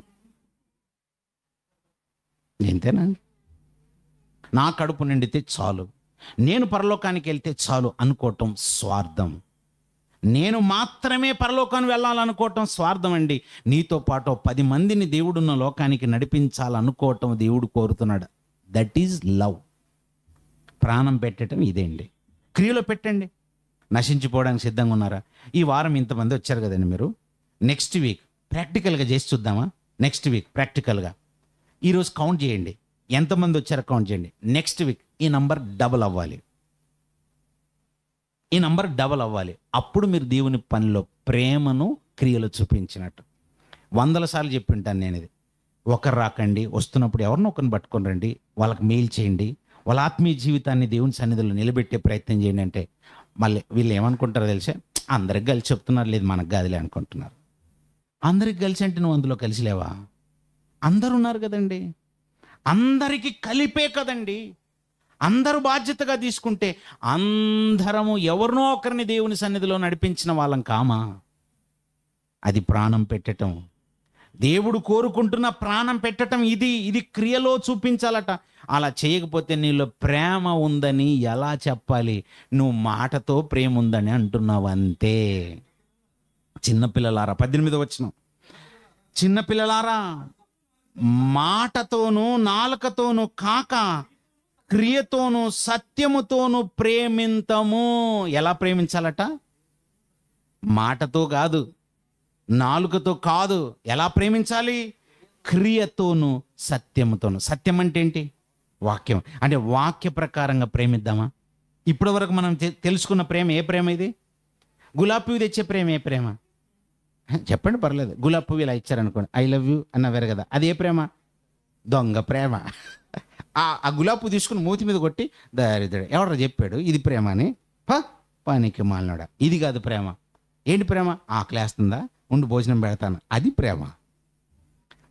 ఇంతేనండి, నా కడుపు నిండితే చాలు, నేను పరలోకానికి వెళ్తే చాలు అనుకోవటం స్వార్థం. నేను మాత్రమే పరలోకానికి వెళ్ళాలనుకోవటం స్వార్థం అండి. నీతో పాటు 10 మందిని దేవుడున్న లోకానికి నడిపించాలనుకోవటం దేవుడు కోరుతున్నాడు. That is love. ప్రాణం పెట్టడం ఇదే అండి. క్రియలో పెట్టండి. నశించిపోవడానికి సిద్ధంగా ఉన్నారా? ఈ వారం ఇంతమంది వచ్చారు కదండి. మీరు నెక్స్ట్ వీక్ ప్రాక్టికల్గా చేసి చూద్దామా? నెక్స్ట్ వీక్ ప్రాక్టికల్గా ఈరోజు కౌంట్ చేయండి, ఎంతమంది వచ్చారో కౌంట్ చేయండి. నెక్స్ట్ వీక్ ఈ నంబర్ డబుల్ అవ్వాలి. ఈ నంబర్ డబల్ అవ్వాలి. అప్పుడు మీరు దేవుని పనిలో ప్రేమను క్రియలో చూపించినట్టు. 100 సార్లు చెప్పి ఉంటాను నేను ఇది. ఒకరు రాకండి, వస్తున్నప్పుడు ఎవరినో ఒకరిని పట్టుకొని రండి, వాళ్ళకి మెయిల్ చేయండి, వాళ్ళ ఆత్మీయ జీవితాన్ని దేవుని సన్నిధిలో నిలబెట్టే ప్రయత్నం చేయండి. అంటే మళ్ళీ వీళ్ళు ఏమనుకుంటారో తెలిసే, అందరికి కలిసి చెప్తున్నారు, లేదు మనకు కాదులే అనుకుంటున్నారు. అందరికి కలిసి అంటే నువ్వు అందులో కలిసి లేవా? అందరు ఉన్నారు కదండి, అందరికీ కలిపే కదండి. అందరూ బాధ్యతగా తీసుకుంటే అందరము ఎవరినో ఒకరిని దేవుని సన్నిధిలో నడిపించిన వాళ్ళం కామా? అది ప్రాణం పెట్టటం. దేవుడు కోరుకుంటున్న ప్రాణం పెట్టటం ఇది క్రియలో చూపించాలట. అలా చేయకపోతే నీలో ప్రేమ ఉందని ఎలా చెప్పాలి? నువ్వు మాటతో ప్రేమ ఉందని అంటున్నావు అంతే. చిన్నపిల్లలారా, 18వ వచనం, చిన్నపిల్లలారా మాటతోనూ నాలుకతోనూ కాక క్రియతోనూ సత్యముతోనూ ప్రేమింతము. ఎలా ప్రేమించాలట? మాటతో కాదు, నాలుకతో కాదు. ఎలా ప్రేమించాలి? క్రియతోనూ సత్యముతోనూ. సత్యం అంటే ఏంటి? వాక్యం. అంటే వాక్య ప్రకారంగా ప్రేమిద్దామా? ఇప్పటి వరకు మనం తెలుసుకున్న ప్రేమ ఏ ప్రేమ ఇది? గులాబీ పువ్వు తెచ్చే ప్రేమ ఏ ప్రేమ? చెప్పండి, పర్లేదు. గులాబీ పువ్వు ఇలా ఇచ్చారనుకోండి, ఐ లవ్ యూ అన్నవారు కదా, అది ఏ ప్రేమ? దొంగ ప్రేమ. ఆ గులాబీ పువ్వు తీసుకుని మూతి మీద కొట్టి, దరిద్రుడు ఎవడో చెప్పాడు ఇది ప్రేమ అని, పనికి మాలినాడా, ఇది కాదు ప్రేమ. ఏంటి ప్రేమ? ఆకలేస్తుందా, ఉండి భోజనం పెడతాను, అది ప్రేమ.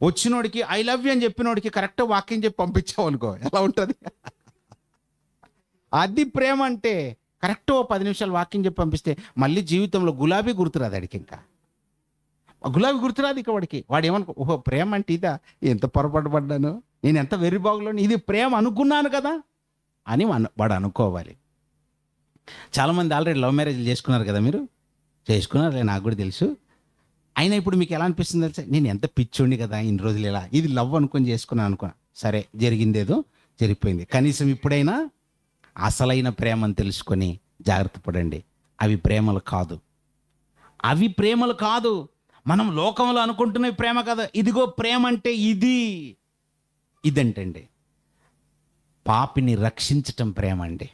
వచ్చినోడికి ఐ లవ్ యూ అని చెప్పినోడికి కరెక్ట్ వాక్యం చెప్పి పంపించావు అనుకో, ఎలా ఉంటుంది? అది ప్రేమ అంటే. కరెక్ట్ 10 నిమిషాలు వాక్యం చెప్పి పంపిస్తే మళ్ళీ జీవితంలో గులాబీ గుర్తురాదు వాడికి. ఇంకా గులాబీ గుర్తురాదు ఇక వాడికి. వాడు ఏమనుకో, ఓహో ప్రేమ అంటే ఇదా, ఎంత పొరపాటు పడ్డాను, నేను ఎంత వెర్రిబాగులోని, ఇది ప్రేమ అనుకున్నాను కదా అని వాడు అనుకోవాలి. చాలామంది ఆల్రెడీ లవ్ మ్యారేజ్లు చేసుకున్నారు కదా. మీరు చేసుకున్నారులే, నాకు కూడా తెలుసు. అయినా ఇప్పుడు మీకు ఎలా అనిపిస్తుంది తెలుసా? నేను ఎంత పిచ్చోండి కదా ఇన్ని రోజులు, ఇలా ఇది లవ్ అనుకొని చేసుకున్నాను అనుకున్నా. సరే, జరిగిందేదో జరిగిపోయింది. కనీసం ఇప్పుడైనా అసలైన ప్రేమను తెలుసుకొని జాగ్రత్త పడండి. అవి ప్రేమలు కాదు, అవి ప్రేమలు కాదు. మనం లోకంలో అనుకుంటున్నవి ప్రేమ కదా. ఇదిగో ప్రేమ అంటే ఇదంటండి, పాపిని రక్షించటం ప్రేమ అండి.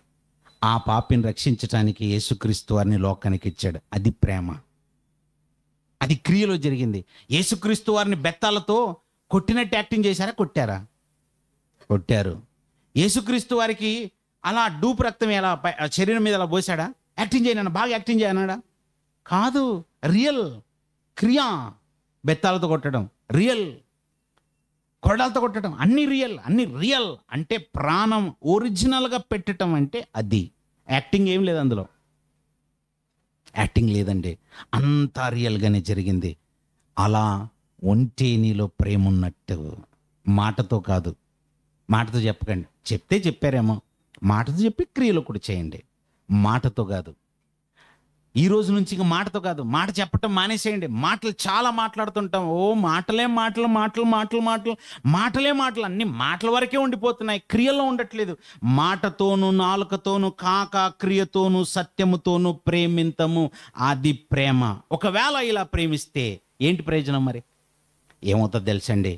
ఆ పాపిని రక్షించటానికి యేసుక్రీస్తు వారిని లోకానికి ఇచ్చాడు. అది ప్రేమ. అది క్రియలో జరిగింది. యేసుక్రీస్తు వారిని బెత్తాలతో కొట్టినట్టు యాక్టింగ్ చేశారా? కొట్టారు. యేసుక్రీస్తు వారికి అలా డూపు రక్తం ఎలా శరీరం మీద అలా పోసాడా? యాక్టింగ్ చేయనా, బాగా యాక్టింగ్ చేయనాడా? కాదు, రియల్ క్రియ. బెత్తాలతో కొట్టడం రియల్, కొరడాలతో కొట్టడం అన్ని రియల్. అంటే ప్రాణం ఒరిజినల్గా పెట్టడం అంటే అది. యాక్టింగ్ ఏం లేదు అందులో, యాక్టింగ్ లేదండి, అంతా రియల్గానే జరిగింది. అలా ఉంటే నీలో ప్రేమ ఉన్నట్టు. మాటతో కాదు, మాటతో చెప్పకండి. చెప్తే చెప్పారేమో, మాటతో చెప్పి క్రియలో కూడా చేయండి. మాటతో కాదు. ఈ రోజు నుంచి ఇంకా మాటతో కాదు, మాట చెప్పటం మానేసేయండి. మాటలు చాలా మాట్లాడుతుంటాం. మాటలే మాటలు, అన్ని మాటల వరకే ఉండిపోతున్నాయి, క్రియలో ఉండట్లేదు. మాటతోనూ నాలుకతోనూ కాక క్రియతోనూ సత్యముతోనూ ప్రేమింతము, అది ప్రేమ. ఒకవేళ ఇలా ప్రేమిస్తే ఏంటి ప్రయోజనం? మరి ఏమవుతుంది తెలుసండి?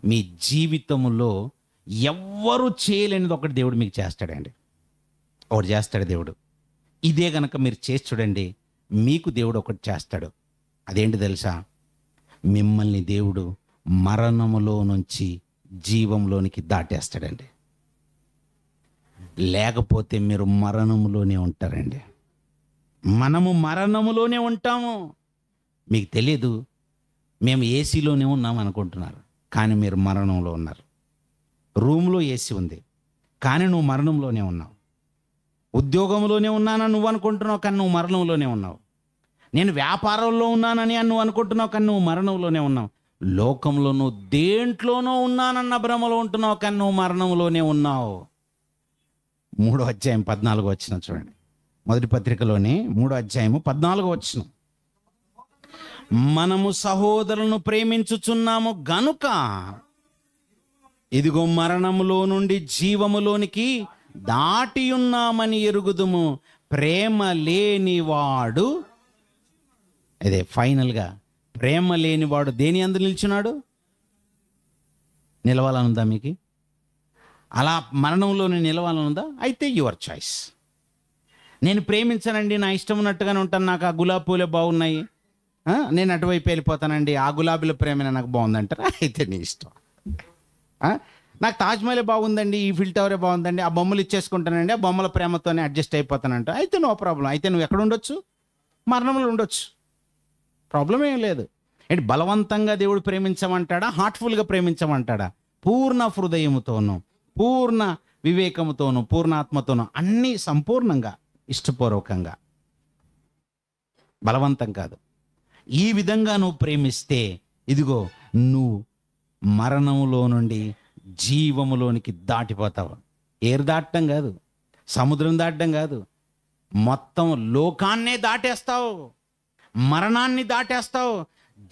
మీ జీవితంలో ఎవ్వరూ చేయలేనిది ఒకటి దేవుడు మీకు చేస్తాడండి. ఒకటి చేస్తాడు దేవుడు. ఇదే గనక మీరు చేసి చూడండి, మీకు దేవుడు ఒకటి చేస్తాడు. అదేంటి తెలుసా? మిమ్మల్ని దేవుడు మరణములో నుంచి జీవంలోనికి దాటేస్తాడండి. లేకపోతే మీరు మరణములోనే ఉంటారండి. మనము మరణములోనే ఉంటాము. మీకు తెలియదు, మేము ఏసీలోనే ఉన్నాం అనుకుంటున్నారు, కానీ మీరు మరణంలో ఉన్నారు. రూమ్లో ఏసీ ఉంది, కానీ నువ్వు మరణంలోనే ఉన్నావు. ఉద్యోగంలోనే ఉన్నానని నువ్వు అనుకుంటున్నావు, కానీ నువ్వు మరణంలోనే ఉన్నావు. నేను వ్యాపారంలో ఉన్నానని నువ్వు అనుకుంటున్నావు, కానీ నువ్వు మరణంలోనే ఉన్నావు. లోకంలో నువ్వు దేంట్లోనో ఉన్నానన్న భ్రమలో ఉంటున్నావు, కానీ నువ్వు మరణంలోనే ఉన్నావు. 3వ అధ్యాయం 14వ వచనం చూడండి. మొదటి పత్రికలోనే 3వ అధ్యాయము 14వ వచనం. మనము సహోదరులను ప్రేమించుచున్నాము గనుక ఇదిగో మరణములో నుండి జీవములోనికి దాటి ఉన్నామని ఎరుగుదుము. ప్రేమ లేనివాడు, అదే ఫైనల్గా, ప్రేమ లేనివాడు దేని అందు నిల్చున్నాడు? నిలవాలనుందా మీకు? అలా మరణంలోనే నిలవాలనుందా? అయితే యువర్ చాయిస్. నేను ప్రేమించానండి, నా ఇష్టం ఉన్నట్టుగానే ఉంటాను, నాకు ఆ గులాబీ పూలే బాగున్నాయి, నేను అటువైపు వెళ్ళిపోతానండి, ఆ గులాబీల ప్రేమ నాకు బాగుందంటారా? అయితే నీ ఇష్టం. నాకు తాజ్మహలే బాగుందండి, ఈ ఫిల్ టవరే బాగుందండి, ఆ బొమ్మలు ఇచ్చేసుకుంటానండి, ఆ బొమ్మల ప్రేమతోనే అడ్జస్ట్ అయిపోతానంట, అయితే నో ప్రాబ్లం. అయితే నువ్వు ఎక్కడ ఉండొచ్చు? మరణంలో ఉండొచ్చు, ప్రాబ్లం ఏం లేదు. ఏంటి బలవంతంగా దేవుడు ప్రేమించమంటాడా? హార్ట్ఫుల్గా ప్రేమించమంటాడా? పూర్ణ హృదయముతోనూ, పూర్ణ వివేకముతోనూ, పూర్ణ ఆత్మతోనూ, అన్నీ సంపూర్ణంగా, ఇష్టపూర్వకంగా, బలవంతం కాదు. ఈ విధంగా నువ్వు ప్రేమిస్తే ఇదిగో నువ్వు మరణములో నుండి జీవములోనికి దాటిపోతావు. ఏరు దాటడం కాదు, సముద్రం దాటడం కాదు, మొత్తం లోకాన్నే దాటేస్తావు, మరణాన్ని దాటేస్తావు,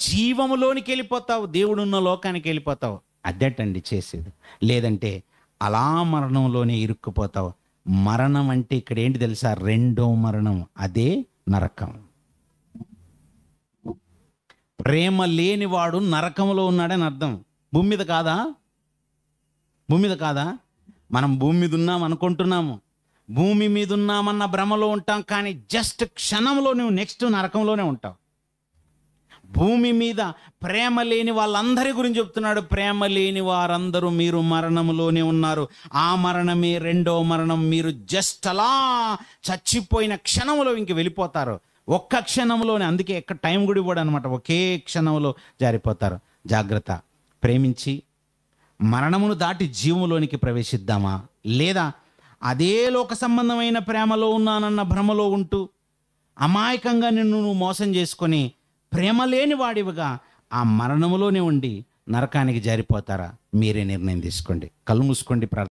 జీవములోనికి వెళ్ళిపోతావు, దేవుడున్న లోకానికి వెళ్ళిపోతావు. అదేటండి చేసేది. లేదంటే అలా మరణంలోనే ఇరుక్కుపోతావు. మరణం అంటే ఇక్కడ ఏంటి తెలుసా? రెండో మరణం, అదే నరకం. ప్రేమ లేనివాడు నరకంలో ఉన్నాడని అర్థం. భూమి మీద కాదా? భూమి మీద కాదా? మనం భూమి మీద ఉన్నాం అనుకుంటున్నాము, భూమి మీద ఉన్నామన్న భ్రమలో ఉంటాం, కానీ జస్ట్ క్షణంలో నువ్వు నెక్స్ట్ నరకంలోనే ఉంటావు. భూమి మీద ప్రేమ లేని వాళ్ళందరి గురించి చెప్తున్నాడు. ప్రేమ లేని వారందరూ మీరు మరణంలోనే ఉన్నారు. ఆ మరణమే రెండో మరణం. మీరు జస్ట్ అలా చచ్చిపోయిన క్షణంలో ఇంక వెళ్ళిపోతారు, ఒక్క క్షణంలోనే. అందుకే ఎక్కడ టైం కూడా ఇవ్వడు అనమాట, ఒకే క్షణంలో జారిపోతారు. జాగ్రత్త. ప్రేమించి మరణమును దాటి జీవములోనికి ప్రవేశిద్దామా, లేదా అదే లోక సంబంధమైన ప్రేమలో ఉన్నానన్న భ్రమలో ఉంటూ అమాయకంగా నిన్ను నువ్వు మోసం చేసుకొని ప్రేమ లేని వాడివిగా ఆ మరణములోనే ఉండి నరకానికి జారిపోతారా? మీరే నిర్ణయం తీసుకోండి. కళ్ళు మూసుకోండి.